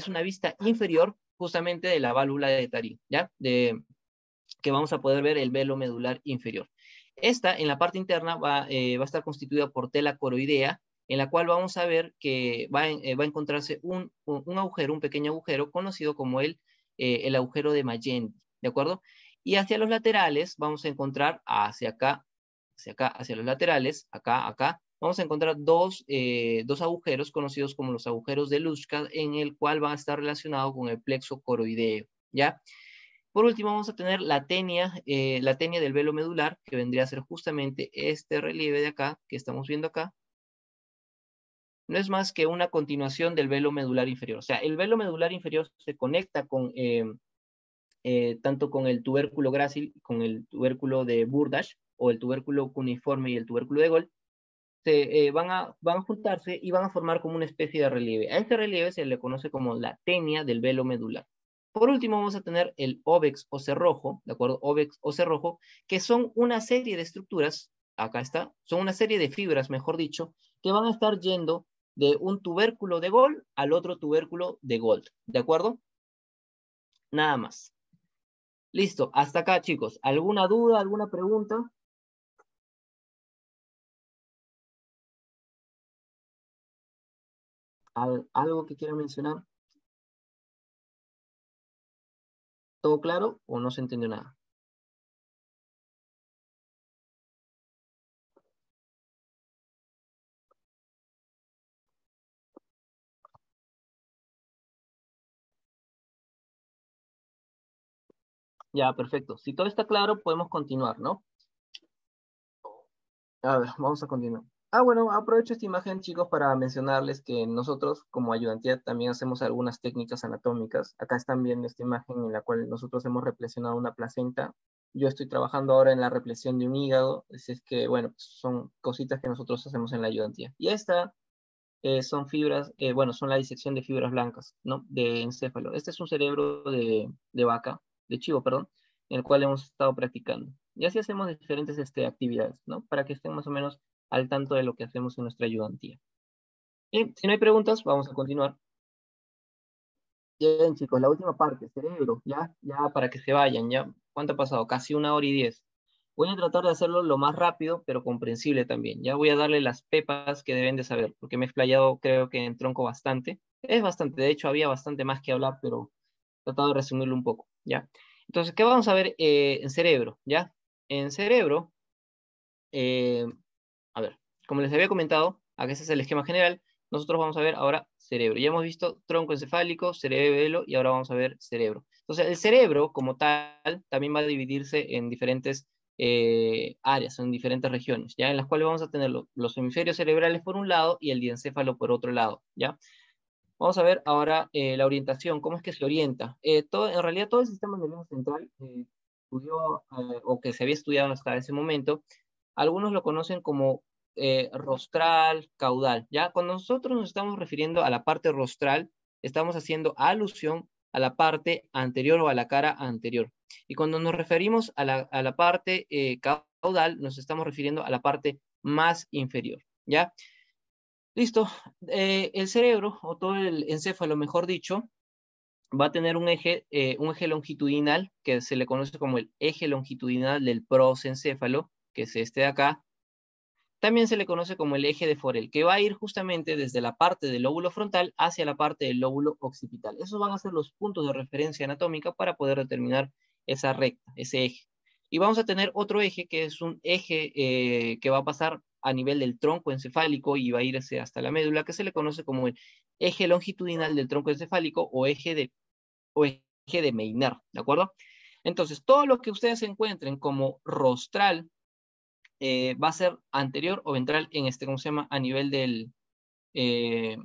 una vista inferior justamente de la válvula de Tarín, ¿ya? Que vamos a poder ver el velo medular inferior. Esta, en la parte interna, va a estar constituida por tela coroidea, en la cual vamos a ver que va a encontrarse un agujero, un pequeño agujero, conocido como el agujero de Magendie, ¿de acuerdo? Y hacia los laterales vamos a encontrar hacia acá, hacia los laterales, acá, vamos a encontrar dos agujeros conocidos como los agujeros de Luschka, en el cual va a estar relacionado con el plexo coroideo, ¿ya? Por último, vamos a tener la tenia del velo medular, que vendría a ser justamente este relieve de acá, que estamos viendo acá. No es más que una continuación del velo medular inferior. O sea, el velo medular inferior se conecta con, tanto con el tubérculo grácil, con el tubérculo de Burdach, o el tubérculo cuneiforme y el tubérculo de Gold, van a juntarse y van a formar como una especie de relieve. A este relieve se le conoce como la tenia del velo medular. Por último, vamos a tener el óbex o cerrojo, ¿de acuerdo? Óbex o cerrojo, que son una serie de estructuras, acá está, son una serie de fibras, mejor dicho, que van a estar yendo de un tubérculo de Gold al otro tubérculo de Gold, ¿de acuerdo? Nada más. Listo, hasta acá, chicos. ¿Alguna duda, alguna pregunta? ¿Algo que quiera mencionar? ¿Todo claro o no se entendió nada? Ya, perfecto. Si todo está claro, podemos continuar, ¿no? A ver, vamos a continuar. Bueno, aprovecho esta imagen, chicos, para mencionarles que nosotros, como ayudantía, también hacemos algunas técnicas anatómicas. Acá están viendo esta imagen en la cual nosotros hemos represionado una placenta. Yo estoy trabajando ahora en la represión de un hígado. Así es que, bueno, son cositas que nosotros hacemos en la ayudantía. Y esta son fibras, bueno, son la disección de fibras blancas, ¿no? De encéfalo. Este es un cerebro de vaca, de chivo, perdón, en el cual hemos estado practicando. Y así hacemos diferentes actividades, ¿no? Para que estén más o menos al tanto de lo que hacemos en nuestra ayudantía. Y si no hay preguntas, vamos a continuar. Bien, chicos, la última parte, cerebro, ya para que se vayan, ya. ¿Cuánto ha pasado? Casi 1 hora y 10. Voy a tratar de hacerlo lo más rápido, pero comprensible también. Ya voy a darle las pepas que deben de saber, porque me he explayado, creo que en tronco bastante. Es bastante, de hecho, había bastante más que hablar, pero he tratado de resumirlo un poco, ¿ya? Entonces, ¿qué vamos a ver en cerebro, ya? En cerebro, eh, a ver, como les había comentado, acá ese es el esquema general. Nosotros vamos a ver ahora cerebro. Ya hemos visto tronco encefálico, cerebelo, y ahora vamos a ver cerebro. Entonces, el cerebro, como tal, también va a dividirse en diferentes áreas, en diferentes regiones, ¿ya? En las cuales vamos a tener los hemisferios cerebrales por un lado y el diencéfalo por otro lado, ¿ya? Vamos a ver ahora la orientación, cómo es que se orienta. En realidad, todo el sistema nervioso central estudió, o que se había estudiado hasta ese momento, algunos lo conocen como rostral, caudal, ¿ya? Cuando nosotros nos estamos refiriendo a la parte rostral, estamos haciendo alusión a la parte anterior o a la cara anterior. Y cuando nos referimos a la parte caudal, nos estamos refiriendo a la parte más inferior, ¿ya? Listo. El cerebro, o todo el encéfalo, mejor dicho, va a tener un eje longitudinal que se le conoce como el eje longitudinal del prosencéfalo, que es este de acá. También se le conoce como el eje de Forel, que va a ir justamente desde la parte del lóbulo frontal hacia la parte del lóbulo occipital. Esos van a ser los puntos de referencia anatómica para poder determinar esa recta, ese eje. Y vamos a tener otro eje que es un eje que va a pasar a nivel del tronco encefálico y va a irse hasta la médula, que se le conoce como el eje longitudinal del tronco encefálico o eje de Meynert, ¿de acuerdo? Entonces, todo lo que ustedes encuentren como rostral va a ser anterior o ventral en ¿cómo se llama? Eh,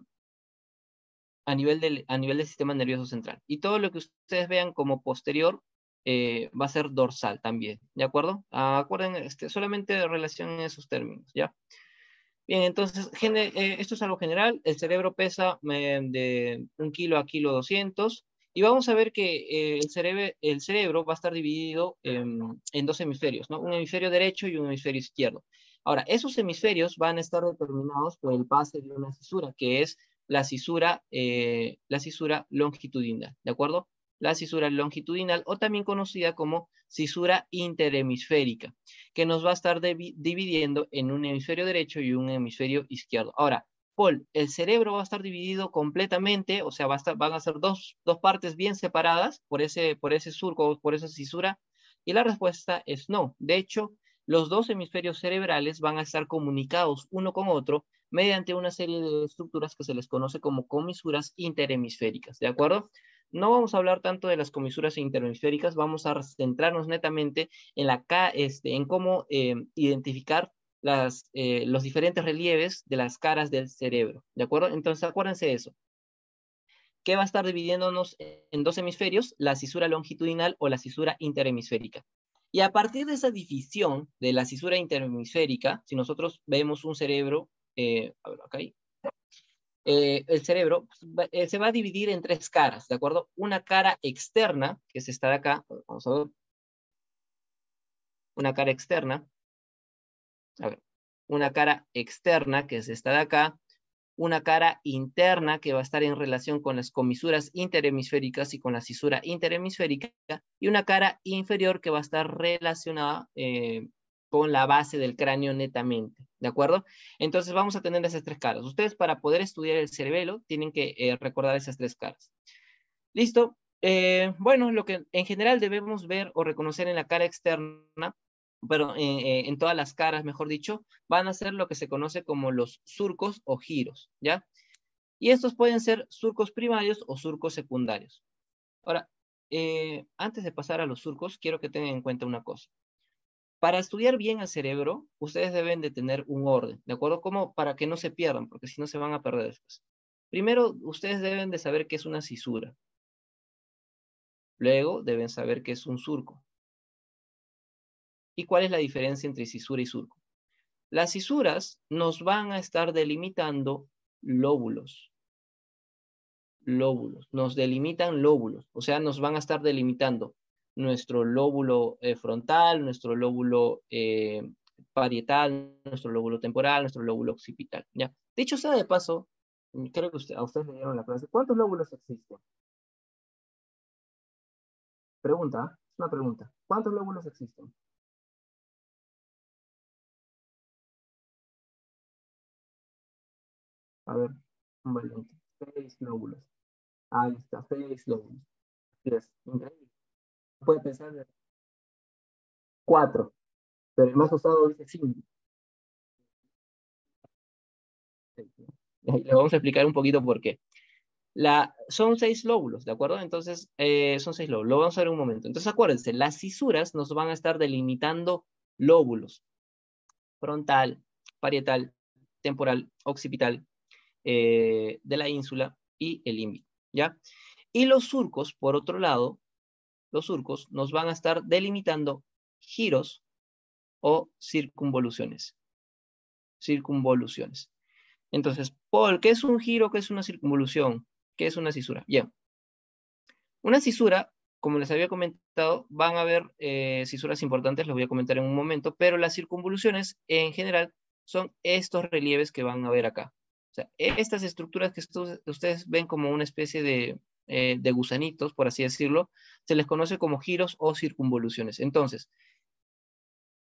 a nivel del sistema nervioso central. Y todo lo que ustedes vean como posterior va a ser dorsal también, ¿de acuerdo? Acuerden, solamente de relación en esos términos, ¿ya? Bien, entonces, esto es algo general. El cerebro pesa de 1 kilo a 1,2 kilos. Y vamos a ver que el cerebro va a estar dividido en dos hemisferios, ¿no? Un hemisferio derecho y un hemisferio izquierdo. Ahora, esos hemisferios van a estar determinados por el pase de una cisura, que es la cisura longitudinal, ¿de acuerdo? La cisura longitudinal, o también conocida como cisura interhemisférica, que nos va a estar dividiendo en un hemisferio derecho y un hemisferio izquierdo. Ahora, Paul, el cerebro va a estar dividido completamente, o sea, van a ser dos partes bien separadas por ese surco, por esa cisura, y la respuesta es no. De hecho, los dos hemisferios cerebrales van a estar comunicados uno con otro mediante una serie de estructuras que se les conoce como comisuras interhemisféricas, ¿de acuerdo? No vamos a hablar tanto de las comisuras interhemisféricas, vamos a centrarnos netamente en cómo identificar los diferentes relieves de las caras del cerebro, ¿de acuerdo? Entonces, acuérdense de eso. ¿Qué va a estar dividiéndonos en dos hemisferios? La cisura longitudinal o la cisura interhemisférica. Y a partir de esa división de la cisura interhemisférica, si nosotros vemos un cerebro, a ver, acá el cerebro se va a dividir en tres caras, ¿de acuerdo? Una cara externa, que es esta de acá, vamos a ver, una cara externa, a ver, una cara externa, que es esta de acá, una cara interna que va a estar en relación con las comisuras interhemisféricas y con la cisura interhemisférica, y una cara inferior que va a estar relacionada con la base del cráneo netamente, ¿de acuerdo? Entonces vamos a tener esas tres caras. Ustedes para poder estudiar el cerebelo tienen que recordar esas tres caras. ¿Listo? Bueno, lo que en general debemos ver o reconocer en la cara externa, pero en todas las caras, mejor dicho, van a ser lo que se conoce como los surcos o giros, ¿ya? Y estos pueden ser surcos primarios o surcos secundarios. Ahora, antes de pasar a los surcos, quiero que tengan en cuenta una cosa. Para estudiar bien el cerebro, ustedes deben de tener un orden, ¿de acuerdo? Como para que no se pierdan, porque si no se van a perder después. Primero, ustedes deben de saber qué es una cisura. Luego, deben saber qué es un surco. ¿Y cuál es la diferencia entre cisura y surco? Las cisuras nos van a estar delimitando lóbulos. Nos delimitan lóbulos. O sea, nos van a estar delimitando nuestro lóbulo frontal, nuestro lóbulo parietal, nuestro lóbulo temporal, nuestro lóbulo occipital. ¿Ya? De hecho, sea de paso, creo que a ustedes le dieron la clase. ¿Cuántos lóbulos existen? Pregunta, es una pregunta. ¿Cuántos lóbulos existen? A ver, un valiente. 6 lóbulos. Ahí está, 6 lóbulos. Es increíble. Puede pensar de 4, pero el más usado dice 5. Le vamos a explicar un poquito por qué. Son 6 lóbulos, ¿de acuerdo? Entonces, son 6 lóbulos. Lo vamos a ver en un momento. Entonces, acuérdense, las cisuras nos van a estar delimitando lóbulos. Frontal, parietal, temporal, occipital, de la ínsula y el límbico, ¿ya? Y los surcos, por otro lado, los surcos nos van a estar delimitando giros o circunvoluciones. Circunvoluciones. Entonces, Paul, ¿qué es un giro? ¿Qué es una circunvolución? ¿Qué es una cisura? Bien. Una cisura, como les había comentado, van a haber cisuras importantes, les voy a comentar en un momento, pero las circunvoluciones en general son estos relieves que van a ver acá. O sea, estas estructuras que ustedes ven como una especie de gusanitos, por así decirlo, se les conoce como giros o circunvoluciones. Entonces,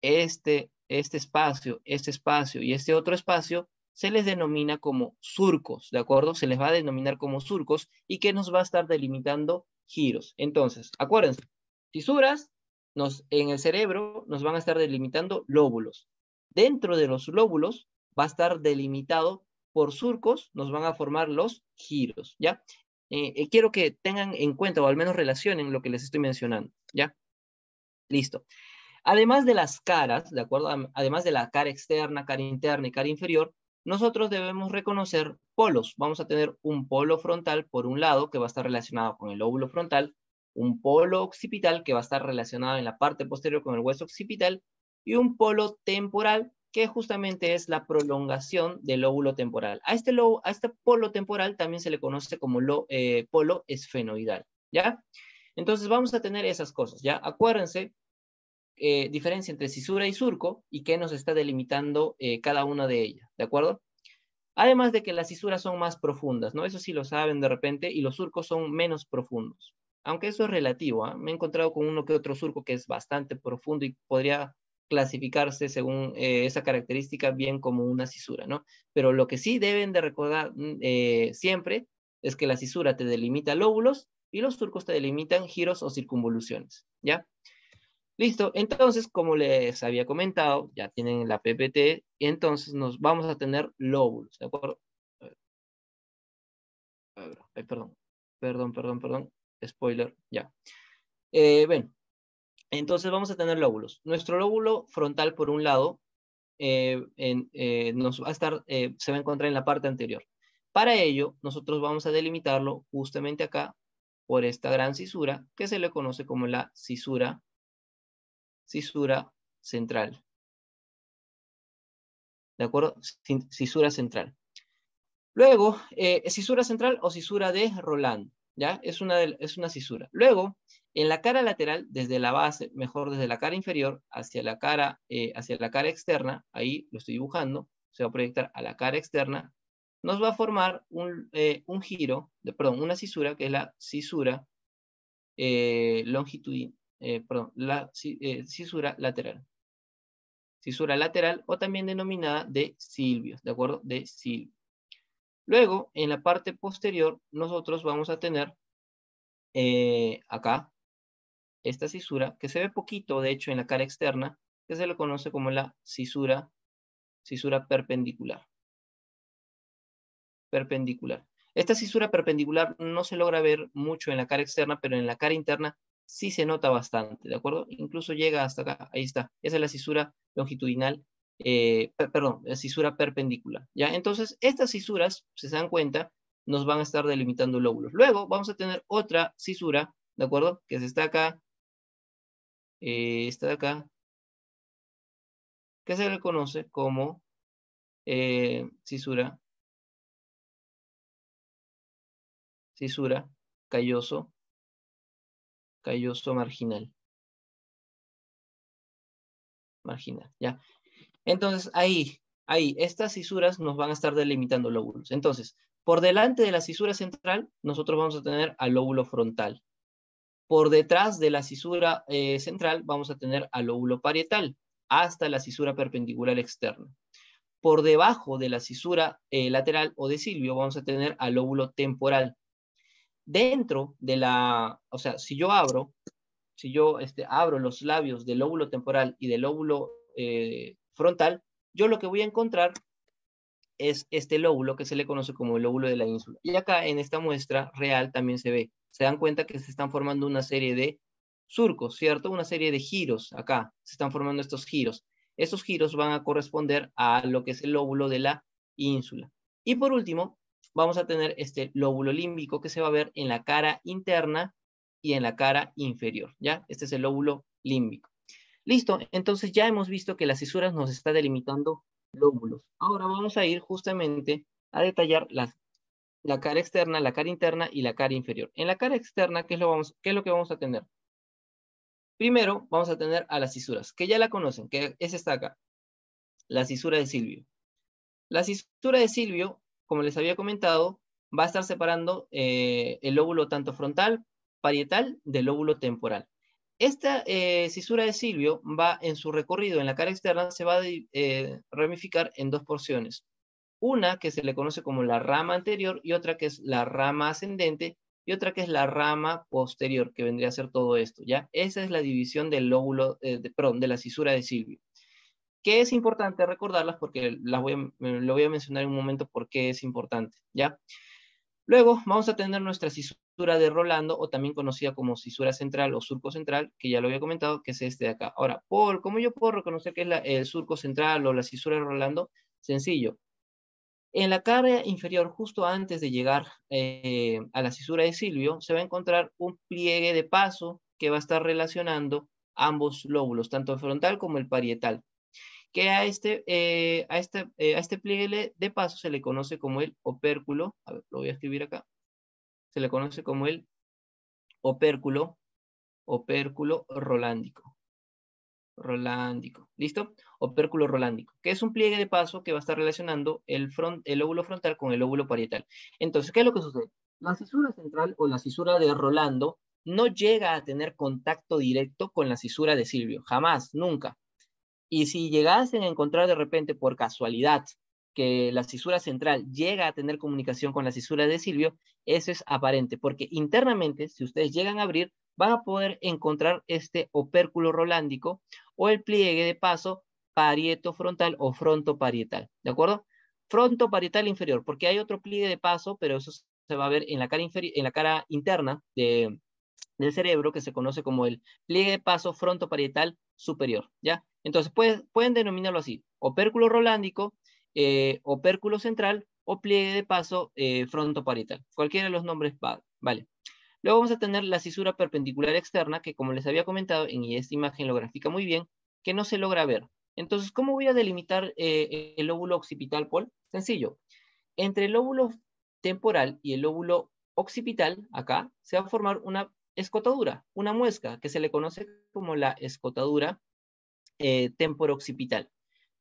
este espacio y este otro espacio se les denomina como surcos, ¿de acuerdo? Se les va a denominar como surcos y que nos va a estar delimitando giros. Entonces, acuérdense, fisuras en el cerebro nos van a estar delimitando lóbulos. Dentro de los lóbulos va a estar delimitado por surcos, nos van a formar los giros, ¿ya? Quiero que tengan en cuenta o al menos relacionen lo que les estoy mencionando, ¿ya? Listo. Además de las caras, ¿de acuerdo? Además de la cara externa, cara interna y cara inferior, nosotros debemos reconocer polos. Vamos a tener un polo frontal por un lado que va a estar relacionado con el lóbulo frontal, un polo occipital que va a estar relacionado en la parte posterior con el hueso occipital y un polo temporal que justamente es la prolongación del lóbulo temporal. A este polo temporal también se le conoce como polo esfenoidal. ¿ya? Entonces vamos a tener esas cosas, ¿ya? Acuérdense, diferencia entre cisura y surco y qué nos está delimitando cada una de ellas, ¿de acuerdo? Además de que las cisuras son más profundas, ¿no? Eso sí lo saben de repente, y los surcos son menos profundos. Aunque eso es relativo, ¿eh? Me he encontrado con uno que otro surco que es bastante profundo y podría clasificarse según esa característica bien como una cisura, ¿no? Pero lo que sí deben de recordar siempre es que la cisura te delimita lóbulos y los surcos te delimitan giros o circunvoluciones, ¿ya? Listo, entonces, como les había comentado, ya tienen la PPT, y entonces nos vamos a tener lóbulos, ¿de acuerdo? Perdón, perdón, spoiler, ya. Bueno, entonces vamos a tener lóbulos. Nuestro lóbulo frontal, por un lado, nos va a estar, se va a encontrar en la parte anterior. Para ello, nosotros vamos a delimitarlo justamente acá, por esta gran cisura, que se le conoce como la cisura central. ¿De acuerdo? Cisura central. Luego, cisura central o cisura de Roland, ¿ya? Es una cisura. Luego, en la cara lateral, desde la base, mejor desde la cara inferior hacia la cara externa, ahí lo estoy dibujando, se va a proyectar a la cara externa, nos va a formar un giro, perdón, una cisura, que es la cisura longitudinal, perdón, la cisura lateral. Cisura lateral o también denominada de Silvius, ¿de acuerdo? De Silvius. Luego, en la parte posterior, nosotros vamos a tener acá esta cisura, que se ve poquito, de hecho, en la cara externa, que se le conoce como la cisura perpendicular. Perpendicular. Esta cisura perpendicular no se logra ver mucho en la cara externa, pero en la cara interna sí se nota bastante, ¿de acuerdo? Incluso llega hasta acá, ahí está. Esa es la cisura longitudinal, perdón, la cisura perpendicular, ¿ya? Entonces, estas cisuras, si se dan cuenta, nos van a estar delimitando lóbulos. Luego vamos a tener otra cisura, ¿de acuerdo? Que está acá, está de acá, que se le conoce como cisura calloso marginal. ¿Ya? Entonces, estas cisuras nos van a estar delimitando lóbulos. Entonces, por delante de la cisura central, nosotros vamos a tener al lóbulo frontal. Por detrás de la cisura central, vamos a tener al lóbulo parietal, hasta la cisura perpendicular externa. Por debajo de la cisura lateral o de Silvio, vamos a tener al lóbulo temporal. Dentro de o sea, si yo abro los labios del lóbulo temporal y del lóbulo frontal, yo lo que voy a encontrar es este lóbulo que se le conoce como el lóbulo de la ínsula. Y acá en esta muestra real también se ve. Se dan cuenta que se están formando una serie de surcos, ¿cierto? Una serie de giros acá. Se están formando estos giros. Estos giros van a corresponder a lo que es el lóbulo de la ínsula. Y por último, vamos a tener este lóbulo límbico que se va a ver en la cara interna y en la cara inferior, ¿ya? Este es el lóbulo límbico. Listo, entonces ya hemos visto que las cisuras nos está delimitando lóbulos. Ahora vamos a ir justamente a detallar la cara externa, la cara interna y la cara inferior. En la cara externa, ¿qué es lo que vamos a tener? Primero, vamos a tener a las cisuras, que ya la conocen, que es esta acá, la cisura de Silvio. La cisura de Silvio, como les había comentado, va a estar separando el lóbulo tanto frontal, parietal, del lóbulo temporal. Esta cisura de Silvio va en su recorrido en la cara externa, se va a ramificar en dos porciones. Una que se le conoce como la rama anterior y otra que es la rama ascendente y otra que es la rama posterior, que vendría a ser todo esto, ¿ya? Esa es la división del lóbulo, perdón, de la cisura de Silvio. Que es importante recordarlas porque lo voy a mencionar en un momento por qué es importante, ¿ya? Luego vamos a tener nuestra cisura de Rolando, o también conocida como cisura central o surco central, que ya lo había comentado, que es este de acá. Ahora, ¿cómo yo puedo reconocer que es el surco central o la cisura de Rolando? Sencillo. En la cara inferior, justo antes de llegar a la cisura de Silvio, se va a encontrar un pliegue de paso que va a estar relacionando ambos lóbulos, tanto el frontal como el parietal, que a este pliegue de paso se le conoce como el opérculo. A ver, lo voy a escribir acá. Se le conoce como el opérculo rolándico. ¿Listo? Opérculo rolándico, que es un pliegue de paso que va a estar relacionando el lóbulo frontal con el lóbulo parietal. Entonces, ¿qué es lo que sucede? La cisura central o la cisura de Rolando no llega a tener contacto directo con la cisura de Silvio, jamás, nunca. Y si llegasen a encontrar de repente por casualidad que la cisura central llega a tener comunicación con la cisura de Silvio, eso es aparente, porque internamente, si ustedes llegan a abrir, van a poder encontrar este opérculo rolándico o el pliegue de paso parieto frontal o frontoparietal, ¿de acuerdo? Frontoparietal inferior, porque hay otro pliegue de paso, pero eso se va a ver en la cara interna del cerebro, que se conoce como el pliegue de paso frontoparietal superior, ¿ya? Entonces, pueden denominarlo así: opérculo rolándico, opérculo central o pliegue de paso frontoparietal. Cualquiera de los nombres vale. Luego vamos a tener la cisura perpendicular externa, que como les había comentado, y esta imagen lo grafica muy bien, que no se logra ver. Entonces, ¿cómo voy a delimitar el lóbulo occipital, Paul? Sencillo. Entre el lóbulo temporal y el lóbulo occipital, acá, se va a formar una escotadura, una muesca, que se le conoce como la escotadura temporooccipital.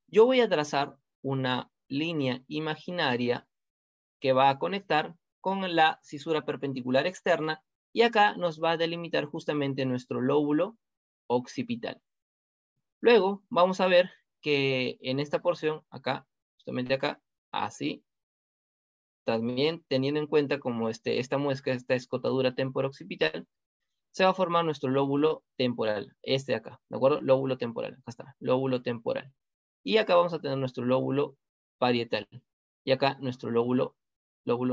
Yo voy a trazar una línea imaginaria que va a conectar con la cisura perpendicular externa y acá nos va a delimitar justamente nuestro lóbulo occipital. Luego vamos a ver que en esta porción, acá, justamente acá, así, también teniendo en cuenta como esta muesca, esta escotadura temporooccipital, se va a formar nuestro lóbulo temporal, este de acá, ¿de acuerdo? Lóbulo temporal, acá está, lóbulo temporal. Y acá vamos a tener nuestro lóbulo parietal. Y acá nuestro lóbulo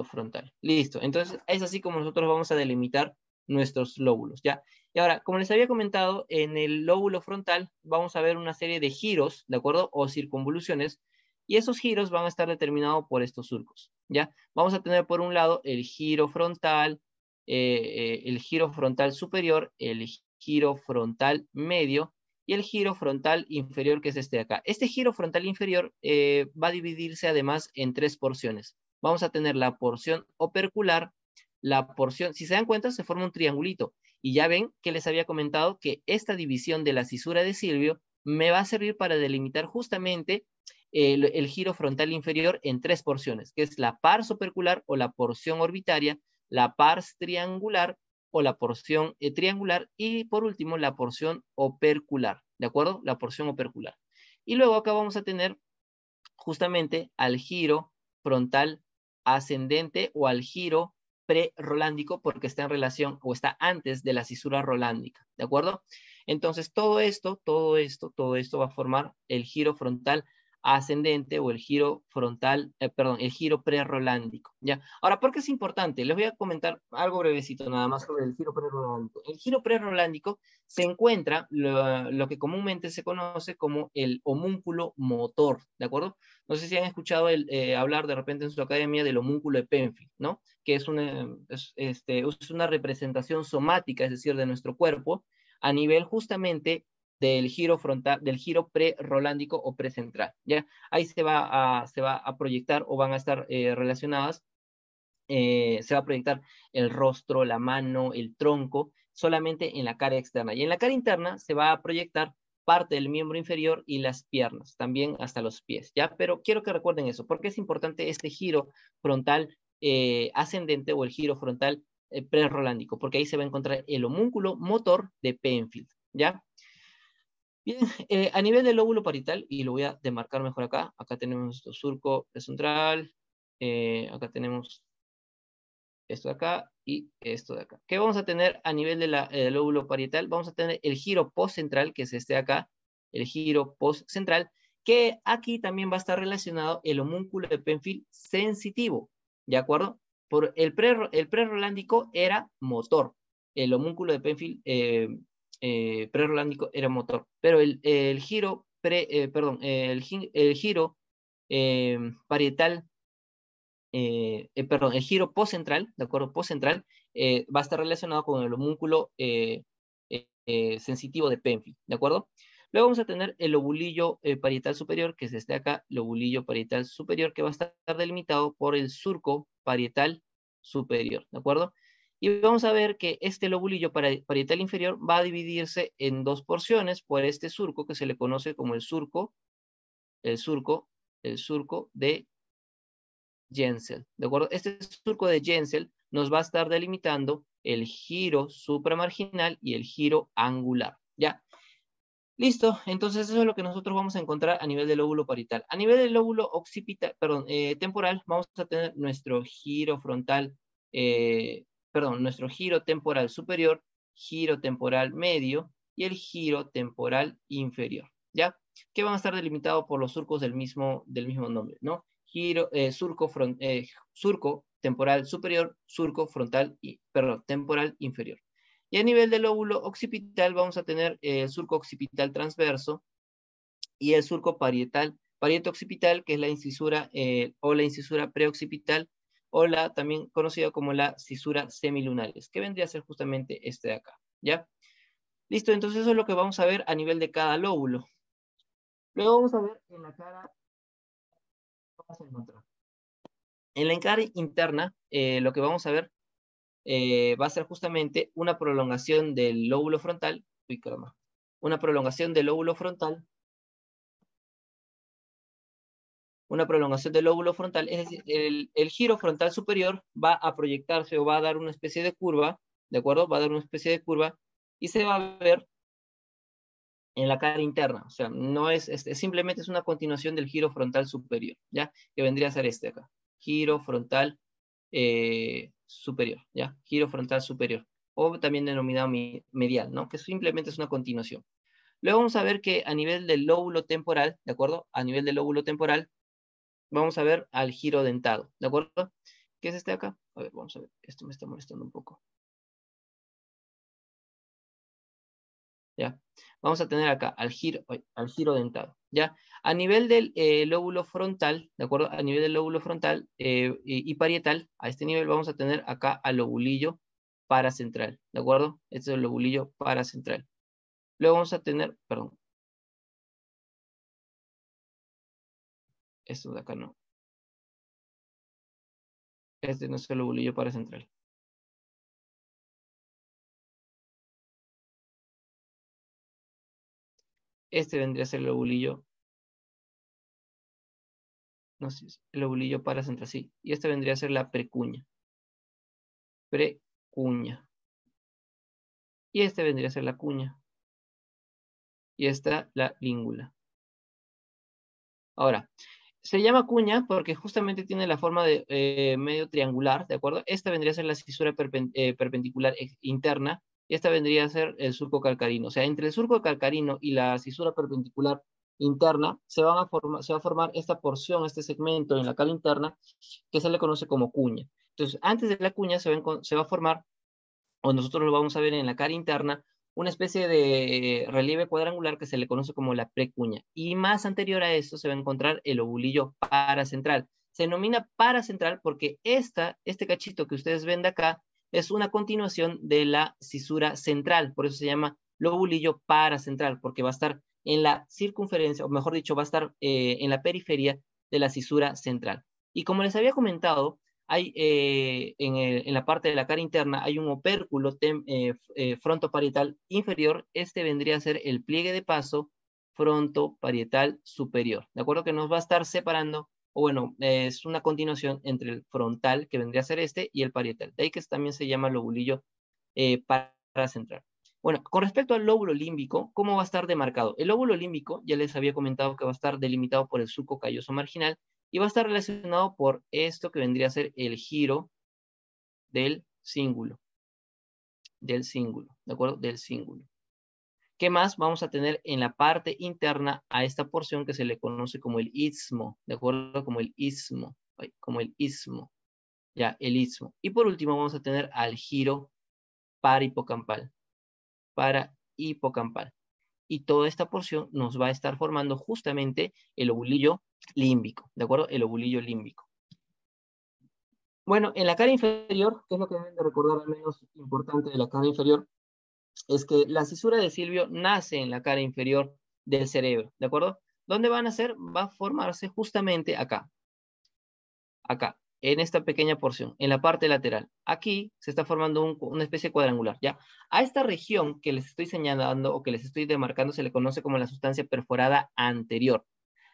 frontal. Listo, entonces es así como nosotros vamos a delimitar nuestros lóbulos, ¿ya? Y ahora, como les había comentado, en el lóbulo frontal vamos a ver una serie de giros, ¿de acuerdo? O circunvoluciones, y esos giros van a estar determinados por estos surcos, ¿ya? Vamos a tener por un lado el giro frontal superior, el giro frontal medio y el giro frontal inferior, que es este de acá. Este giro frontal inferior va a dividirse además en tres porciones. Vamos a tener la porción opercular, la porción, si se dan cuenta, se forma un triangulito. Y ya ven que les había comentado que esta división de la cisura de Silvio me va a servir para delimitar justamente el giro frontal inferior en tres porciones, que es la pars opercular o la porción orbitaria, la pars triangular o la porción triangular y por último la porción opercular, ¿de acuerdo? La porción opercular. Y luego acá vamos a tener justamente al giro frontal ascendente o al giro pre-rolándico porque está en relación o está antes de la cisura rolándica, ¿de acuerdo? Entonces todo esto va a formar el giro frontal ascendente o el giro frontal, el giro pre-rolándico, ¿ya? Ahora, ¿por qué es importante? Les voy a comentar algo brevecito nada más sobre el giro pre-rolándico. El giro pre-rolándico se encuentra lo que comúnmente se conoce como el homúnculo motor, ¿de acuerdo? No sé si han escuchado hablar de repente en su academia del homúnculo de Penfield, ¿no? Que es una representación somática, es decir, de nuestro cuerpo, a nivel justamente del giro frontal, del giro pre-rolándico o precentral, ¿ya? Ahí se va a proyectar o van a estar relacionadas, se va a proyectar el rostro, la mano, el tronco, solamente en la cara externa. Y en la cara interna se va a proyectar parte del miembro inferior y las piernas, también hasta los pies, ¿ya? Pero quiero que recuerden eso, porque es importante este giro frontal ascendente o el giro frontal pre-rolándico, porque ahí se va a encontrar el homúnculo motor de Penfield, ¿ya? Bien, a nivel del lóbulo parietal, y lo voy a demarcar mejor acá, acá tenemos nuestro surco central, acá tenemos esto de acá y esto de acá. ¿Qué vamos a tener a nivel del lóbulo parietal? Vamos a tener el giro postcentral, que es este de acá, el giro postcentral, que aquí también va a estar relacionado el homúnculo de Penfield sensitivo, ¿de acuerdo? Por el prerolándico era motor, el homúnculo de Penfield prerolándico era motor, pero el giro parietal el giro postcentral, ¿de acuerdo? Postcentral va a estar relacionado con el homúnculo sensitivo de Penfield, ¿de acuerdo? Luego vamos a tener el lobulillo parietal superior, que es este de acá, lobulillo parietal superior, que va a estar delimitado por el surco parietal superior, ¿de acuerdo? Y vamos a ver que este lobulillo parietal inferior va a dividirse en dos porciones por este surco que se le conoce como el surco de Jensel, ¿de acuerdo? Este surco de Jensel nos va a estar delimitando el giro supramarginal y el giro angular, ¿ya? Listo, entonces eso es lo que nosotros vamos a encontrar a nivel del lóbulo parietal. A nivel del lóbulo occipital, temporal, vamos a tener nuestro giro frontal, nuestro giro temporal superior, giro temporal medio y el giro temporal inferior, ¿ya? Que van a estar delimitados por los surcos del mismo nombre, ¿no? Surco temporal superior, surco frontal, temporal inferior. Y a nivel del lóbulo occipital vamos a tener el surco occipital transverso y el surco parieto-occipital, que es la incisura o la incisura preoccipital, o también conocida como la cisura semilunares, que vendría a ser justamente este de acá, ¿ya? Listo, entonces eso es lo que vamos a ver a nivel de cada lóbulo. Luego vamos a ver en la cara, vamos a encontrar. En la cara interna, lo que vamos a ver va a ser justamente una prolongación del lóbulo frontal, una prolongación del lóbulo frontal, es decir, el giro frontal superior va a proyectarse o va a dar una especie de curva, ¿de acuerdo? Va a dar una especie de curva y se va a ver en la cara interna, o sea, no es, simplemente es una continuación del giro frontal superior, ¿ya? Que vendría a ser este acá, giro frontal superior, ¿ya? Giro frontal superior, o también denominado medial, ¿no? Que simplemente es una continuación. Luego vamos a ver que a nivel del lóbulo temporal, ¿de acuerdo? A nivel del lóbulo temporal, vamos a ver al giro dentado, ¿de acuerdo? ¿Qué es este acá? A ver, vamos a ver, esto me está molestando un poco. ¿Ya? Vamos a tener acá al giro dentado, ¿ya? A nivel del lóbulo frontal, ¿de acuerdo? A nivel del lóbulo frontal y parietal, a este nivel vamos a tener acá al lobulillo paracentral, ¿de acuerdo? Este es el lobulillo paracentral. Luego vamos a tener, perdón. Esto de acá no. Este no es el lobulillo paracentral. Este vendría a ser el lobulillo, no sé, el lobulillo paracentral, sí. Y este vendría a ser la precuña. Precuña. Y este vendría a ser la cuña. Y esta la língula. Ahora, se llama cuña porque justamente tiene la forma de medio triangular, ¿de acuerdo? Esta vendría a ser la cisura perpendicular interna y esta vendría a ser el surco calcarino. O sea, entre el surco calcarino y la cisura perpendicular interna se va a formar esta porción, este segmento en la cara interna que se le conoce como cuña. Entonces, antes de la cuña se va a formar, o nosotros lo vamos a ver en la cara interna, una especie de relieve cuadrangular que se le conoce como la precuña. Y más anterior a esto se va a encontrar el lobulillo paracentral. Se denomina paracentral porque este cachito que ustedes ven de acá es una continuación de la cisura central. Por eso se llama lobulillo paracentral, porque va a estar en la circunferencia, o mejor dicho, va a estar en la periferia de la cisura central. Y como les había comentado, hay en la parte de la cara interna hay un opérculo frontoparietal inferior. Este vendría a ser el pliegue de paso frontoparietal superior, ¿de acuerdo? Que nos va a estar separando, o bueno, es una continuación entre el frontal, que vendría a ser este, y el parietal. De ahí que también se llama lobulillo paracentral. Bueno, con respecto al lóbulo límbico, ¿cómo va a estar demarcado? El lóbulo límbico, ya les había comentado que va a estar delimitado por el surco calloso marginal, y va a estar relacionado por esto que vendría a ser el giro del cíngulo, ¿de acuerdo? Del cíngulo. ¿Qué más vamos a tener en la parte interna a esta porción que se le conoce como el istmo, ¿de acuerdo? Como el istmo, ya, el istmo. Y por último vamos a tener al giro parahipocampal, y toda esta porción nos va a estar formando justamente el lobulillo límbico, ¿de acuerdo? El lobulillo límbico. Bueno, en la cara inferior, ¿qué es lo que deben de recordar al menos importante de la cara inferior? Es que la cisura de Silvio nace en la cara inferior del cerebro, ¿de acuerdo? ¿Dónde va a nacer? Va a formarse justamente acá. Acá. en esta pequeña porción, en la parte lateral. Aquí se está formando una especie cuadrangular, ¿ya? A esta región que les estoy señalando o que les estoy demarcando se le conoce como la sustancia perforada anterior.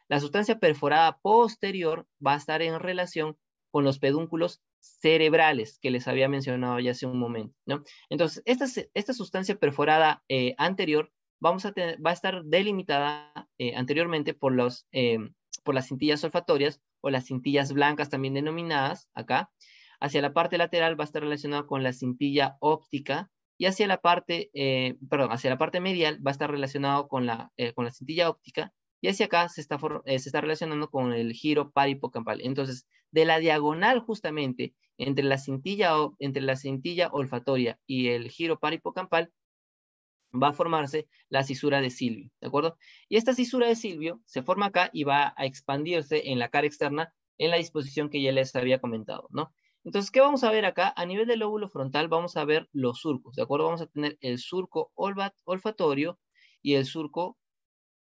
La sustancia perforada posterior va a estar en relación con los pedúnculos cerebrales que les había mencionado ya hace un momento, ¿no? Entonces, esta sustancia perforada anterior va a estar delimitada anteriormente por las cintillas olfatorias o las cintillas blancas también denominadas acá. Hacia la parte lateral va a estar relacionado con la cintilla óptica y hacia la parte, hacia la parte medial va a estar relacionado con la cintilla óptica y hacia acá se está relacionando con el giro parihipocampal. Entonces, de la diagonal justamente entre la cintilla olfatoria y el giro parihipocampal va a formarse la cisura de Silvio, ¿de acuerdo? Y esta cisura de Silvio se forma acá y va a expandirse en la cara externa en la disposición que ya les había comentado, ¿no? Entonces, ¿qué vamos a ver acá? A nivel del lóbulo frontal vamos a ver los surcos, ¿de acuerdo? Vamos a tener el surco olfatorio y el surco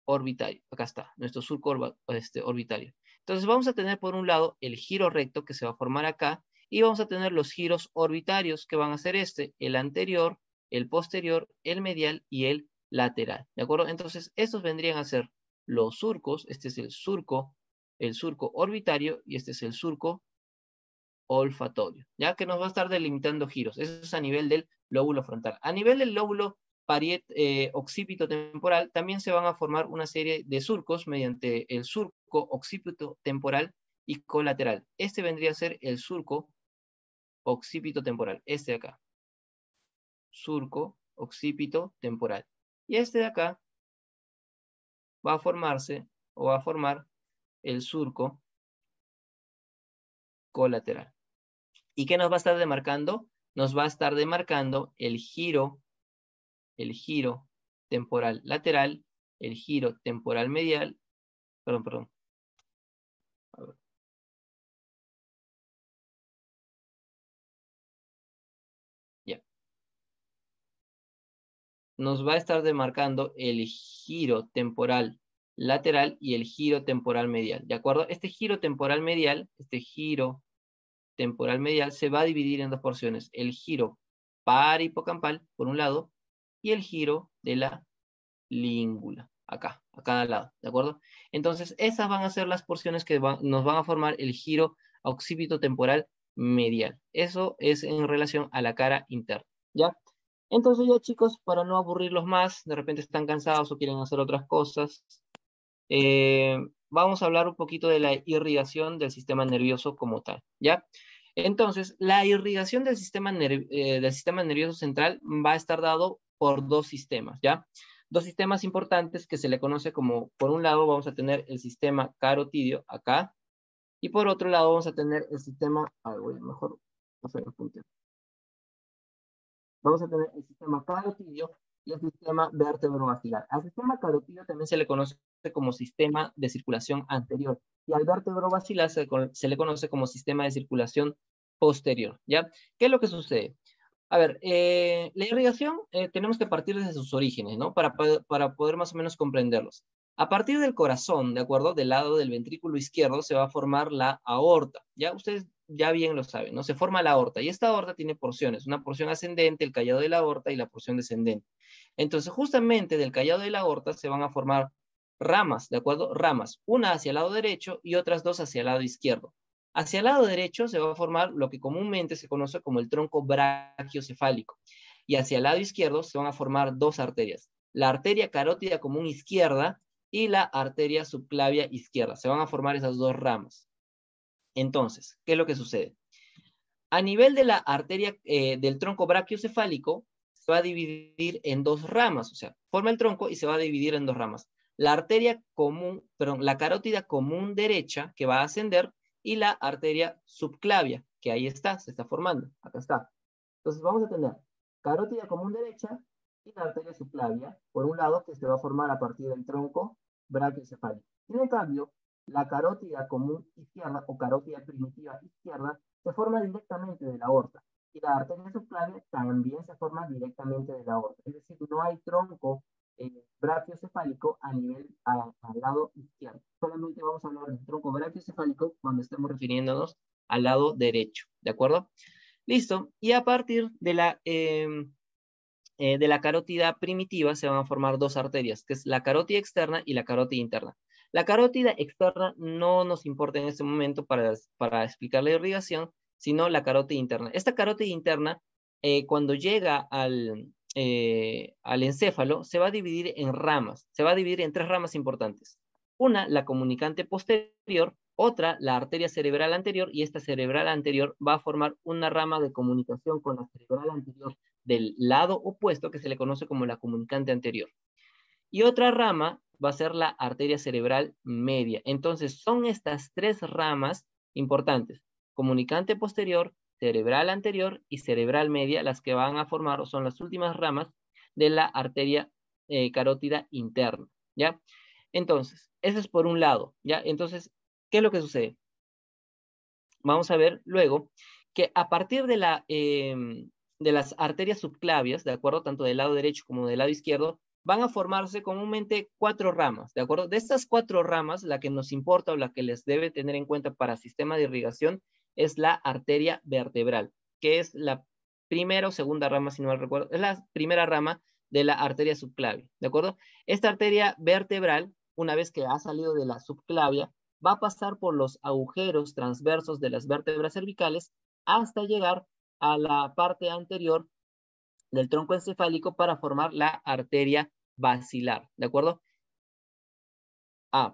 orbitario. Acá está, nuestro surco orbitario. Entonces vamos a tener por un lado el giro recto que se va a formar acá y vamos a tener los giros orbitarios que van a ser el anterior, el posterior, el medial y el lateral. ¿De acuerdo? Entonces estos vendrían a ser los surcos. Este es el surco orbitario y este es el surco olfatorio, ya que nos va a estar delimitando giros. Eso es a nivel del lóbulo frontal. A nivel del lóbulo occipito temporal, también se van a formar una serie de surcos mediante el surco occipito temporal y colateral. Este vendría a ser el surco occipito temporal, este de acá. Surco occipito temporal. Y este de acá va a formarse o va a formar el surco colateral. ¿Y qué nos va a estar demarcando? Nos va a estar demarcando el giro temporal lateral, el giro temporal medial, perdón. A ver. Ya. Nos va a estar demarcando el giro temporal lateral y el giro temporal medial, ¿de acuerdo? Este giro temporal medial se va a dividir en dos porciones, el giro parihipocampal, por un lado, y el giro de la língula, acá, a cada lado, ¿de acuerdo? Entonces, esas van a ser las porciones que nos van a formar el giro occipito temporal medial. Eso es en relación a la cara interna, ¿ya? Entonces ya chicos, para no aburrirlos más, de repente están cansados o quieren hacer otras cosas, vamos a hablar un poquito de la irrigación del sistema nervioso como tal, ¿ya? Entonces, la irrigación del sistema nervioso central va a estar dado por dos sistemas, ¿ya? Dos sistemas importantes que se le conoce como, por un lado vamos a tener el sistema carotidio acá, y por otro lado vamos a tener el sistema, voy a mejor hacer el punto. Vamos a tener el sistema carotidio y el sistema vértebrovascular. Al sistema carotidio también se le conoce como sistema de circulación anterior y al vértebrovascular se le conoce como sistema de circulación posterior, ¿ya? ¿Qué es lo que sucede? A ver, la irrigación tenemos que partir desde sus orígenes, ¿no? Para poder más o menos comprenderlos. A partir del corazón, ¿de acuerdo? Del lado del ventrículo izquierdo se va a formar la aorta. Ya ustedes ya bien lo saben, ¿no? Se forma la aorta y esta aorta tiene porciones. Una porción ascendente, el callado de la aorta y la porción descendente. Entonces, justamente del callado de la aorta se van a formar ramas, ¿de acuerdo? Ramas, una hacia el lado derecho y otras dos hacia el lado izquierdo. Hacia el lado derecho se va a formar lo que comúnmente se conoce como el tronco brachiocefálico. Y hacia el lado izquierdo se van a formar dos arterias. La arteria carótida común izquierda y la arteria subclavia izquierda. Se van a formar esas dos ramas. Entonces, ¿qué es lo que sucede? A nivel de la arteria del tronco brachiocefálico, se va a dividir en dos ramas. O sea, forma el tronco y se va a dividir en dos ramas. La arteria común, perdón, la carótida común derecha, que va a ascender, y la arteria subclavia, que ahí está, se está formando. Acá está. Entonces vamos a tener carótida común derecha y la arteria subclavia, por un lado, que se va a formar a partir del tronco brachiocefálico. Y en cambio, la carótida común izquierda o carótida primitiva izquierda se forma directamente de la aorta. Y la arteria subclavia también se forma directamente de la aorta. Es decir, no hay tronco brachiocefálico al lado izquierdo. Solamente vamos a hablar del tronco brachiocefálico cuando estemos refiriéndonos al lado derecho, ¿de acuerdo? Listo, y a partir de la carótida primitiva se van a formar dos arterias, que es la carótida externa y la carótida interna. La carótida externa no nos importa en este momento para explicar la irrigación, sino la carótida interna. Esta carótida interna, cuando llega al encéfalo, se va a dividir en ramas, se va a dividir en tres ramas importantes. Una, la comunicante posterior, otra, la arteria cerebral anterior, y esta cerebral anterior va a formar una rama de comunicación con la cerebral anterior del lado opuesto, que se le conoce como la comunicante anterior. Y otra rama va a ser la arteria cerebral media. Entonces, son estas tres ramas importantes: comunicante posterior, cerebral anterior y cerebral media, las que van a formar, o son las últimas ramas de la arteria carótida interna, ¿ya? Entonces, eso es por un lado, ¿ya? Entonces, ¿qué es lo que sucede? Vamos a ver luego que a partir de las arterias subclavias, ¿de acuerdo? Tanto del lado derecho como del lado izquierdo, van a formarse comúnmente 4 ramas, ¿de acuerdo? De estas 4 ramas, la que nos importa o la que les debe tener en cuenta para sistema de irrigación es la arteria vertebral, que es la primera o segunda rama, si no mal recuerdo, es la primera rama de la arteria subclavia, ¿de acuerdo? Esta arteria vertebral, una vez que ha salido de la subclavia, va a pasar por los agujeros transversos de las vértebras cervicales hasta llegar a la parte anterior del tronco encefálico para formar la arteria basilar, ¿de acuerdo?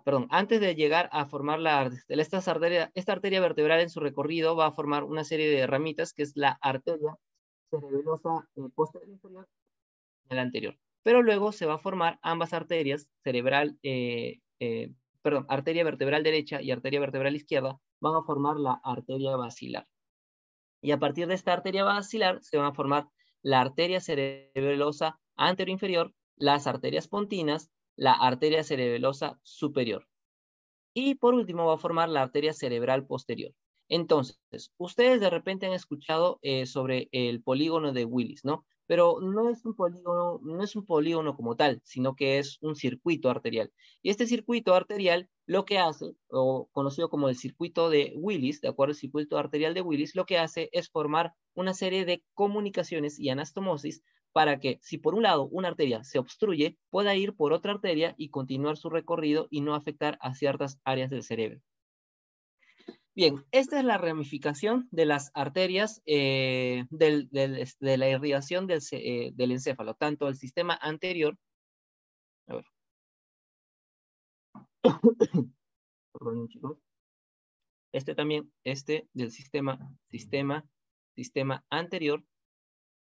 Perdón, antes de llegar a formar esta arteria vertebral en su recorrido va a formar una serie de ramitas que es la arteria cerebelosa posterior inferior y la anterior. Pero luego se va a formar ambas arterias, arteria vertebral derecha y arteria vertebral izquierda, van a formar la arteria basilar. Y a partir de esta arteria basilar se van a formar la arteria cerebelosa anteroinferior, las arterias pontinas, la arteria cerebelosa superior. Y por último va a formar la arteria cerebral posterior. Entonces, ustedes de repente han escuchado sobre el polígono de Willis, ¿no? Pero no es un polígono como tal, sino que es un circuito arterial. Y este circuito arterial lo que hace, o conocido como el circuito de Willis, ¿de acuerdo? El circuito arterial de Willis, lo que hace es formar una serie de comunicaciones y anastomosis para que, si por un lado una arteria se obstruye, pueda ir por otra arteria y continuar su recorrido y no afectar a ciertas áreas del cerebro. Bien, esta es la ramificación de las arterias de la irrigación del encéfalo, tanto el sistema anterior, a ver, perdón, chicos, este del sistema anterior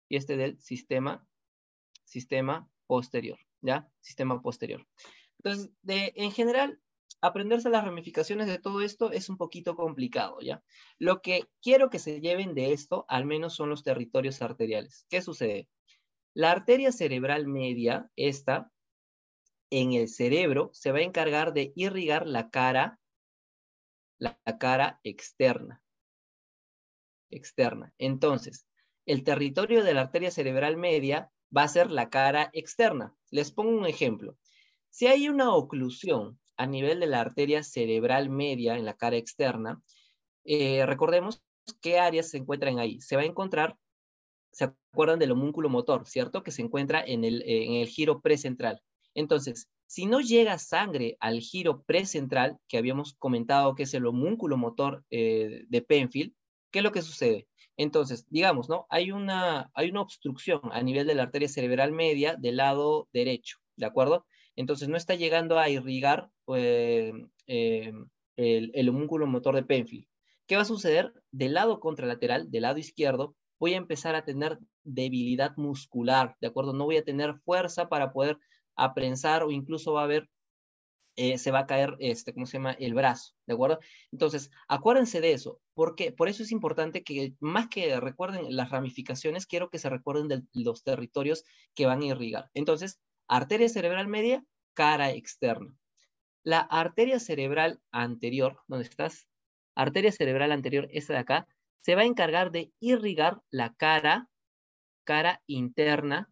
y este del sistema posterior, ¿ya? Sistema posterior. Entonces, en general, aprenderse las ramificaciones de todo esto es un poquito complicado, ¿ya? Lo que quiero que se lleven de esto, al menos, son los territorios arteriales. ¿Qué sucede? La arteria cerebral media, esta, en el cerebro, se va a encargar de irrigar la cara externa. Entonces, el territorio de la arteria cerebral media va a ser la cara externa. Les pongo un ejemplo. Si hay una oclusión a nivel de la arteria cerebral media en la cara externa, recordemos qué áreas se encuentran ahí. Se va a encontrar, ¿se acuerdan del homúnculo motor, cierto? Que se encuentra en el giro precentral. Entonces, si no llega sangre al giro precentral, que habíamos comentado que es el homúnculo motor de Penfield, ¿qué es lo que sucede? Entonces, digamos, ¿no? Hay una obstrucción a nivel de la arteria cerebral media del lado derecho, ¿de acuerdo? Entonces, no está llegando a irrigar el homúnculo motor de Penfield. ¿Qué va a suceder? Del lado contralateral, del lado izquierdo, voy a empezar a tener debilidad muscular, ¿de acuerdo? No voy a tener fuerza para poder aprensar o incluso va a haber, se va a caer, ¿cómo se llama? El brazo, ¿de acuerdo? Entonces, acuérdense de eso. ¿Por qué? Por eso es importante que, más que recuerden las ramificaciones, quiero que se recuerden de los territorios que van a irrigar. Entonces, arteria cerebral media, cara externa. La arteria cerebral anterior, ¿dónde estás? Arteria cerebral anterior, esta de acá, se va a encargar de irrigar la cara interna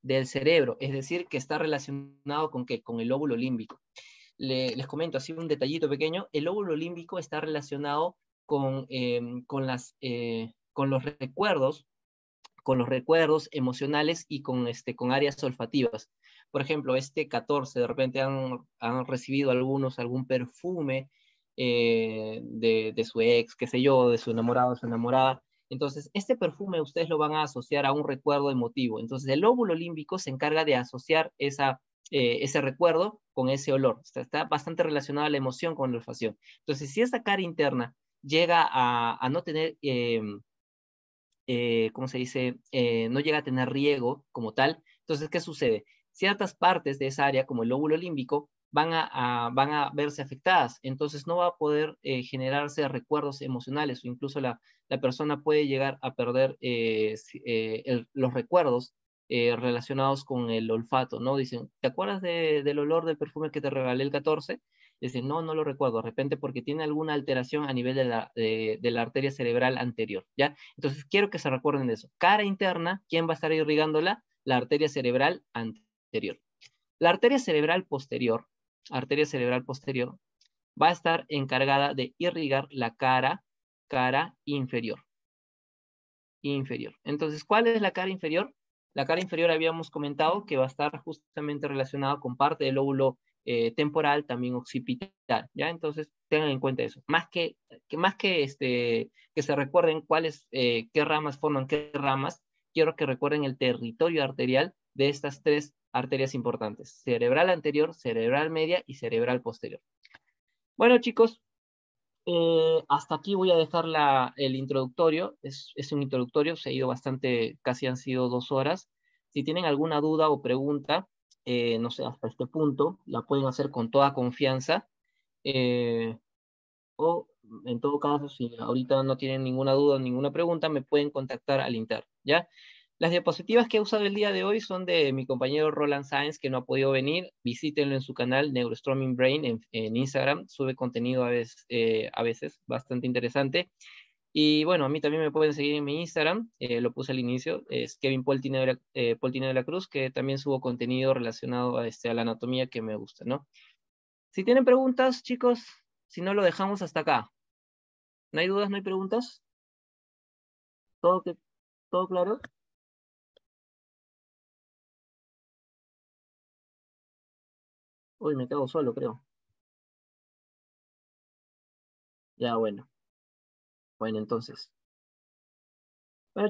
del cerebro, es decir, que está relacionado con ¿qué? Con el lóbulo límbico. les comento así un detallito pequeño, el lóbulo límbico está relacionado con los recuerdos emocionales y con áreas olfativas. Por ejemplo, este 14, de repente han recibido algún perfume de su ex, qué sé yo, de su enamorado, de su enamorada. Entonces, este perfume ustedes lo van a asociar a un recuerdo emotivo. Entonces, el lóbulo límbico se encarga de asociar ese recuerdo con ese olor. Está bastante relacionada la emoción con la olfacción. Entonces, si esa cara interna llega a no tener ¿cómo se dice? No llega a tener riego como tal. Entonces, ¿qué sucede? Ciertas partes de esa área, como el lóbulo límbico, van a verse afectadas. Entonces, no va a poder generarse recuerdos emocionales o incluso la persona puede llegar a perder los recuerdos relacionados con el olfato, ¿no? Dicen, ¿te acuerdas del olor del perfume que te regalé el 14? Dicen, no, no lo recuerdo, de repente porque tiene alguna alteración a nivel de la arteria cerebral anterior, ¿ya? Entonces, quiero que se recuerden de eso. Cara interna, ¿quién va a estar irrigándola? La arteria cerebral anterior. La arteria cerebral posterior, va a estar encargada de irrigar la cara inferior. Inferior. Entonces, ¿cuál es la cara inferior? La cara inferior habíamos comentado que va a estar justamente relacionada con parte del lóbulo temporal, también occipital, ¿ya? Entonces, tengan en cuenta eso. Que se recuerden qué ramas forman qué ramas, quiero que recuerden el territorio arterial de estas tres arterias importantes: cerebral anterior, cerebral media y cerebral posterior. Bueno, chicos, hasta aquí voy a dejar el introductorio. Es un introductorio, se ha ido bastante, casi han sido 2 horas. Si tienen alguna duda o pregunta, no sé, hasta este punto, la pueden hacer con toda confianza. eh, o en todo caso, si ahorita no tienen ninguna duda, ninguna pregunta, me pueden contactar al interno, ¿ya? Las diapositivas que he usado el día de hoy son de mi compañero Roland Sáenz, que no ha podido venir. Visítenlo en su canal Neurostroming Brain en Instagram. Sube contenido a veces bastante interesante. Y bueno, a mí también me pueden seguir en mi Instagram, lo puse al inicio, es Kevin Poltino de la Cruz, que también subo contenido relacionado a la anatomía que me gusta, ¿no? Si tienen preguntas, chicos, si no lo dejamos hasta acá. ¿No hay dudas, no hay preguntas? ¿Todo, todo claro? Uy, me quedo solo, creo. Ya, bueno. Bueno, entonces.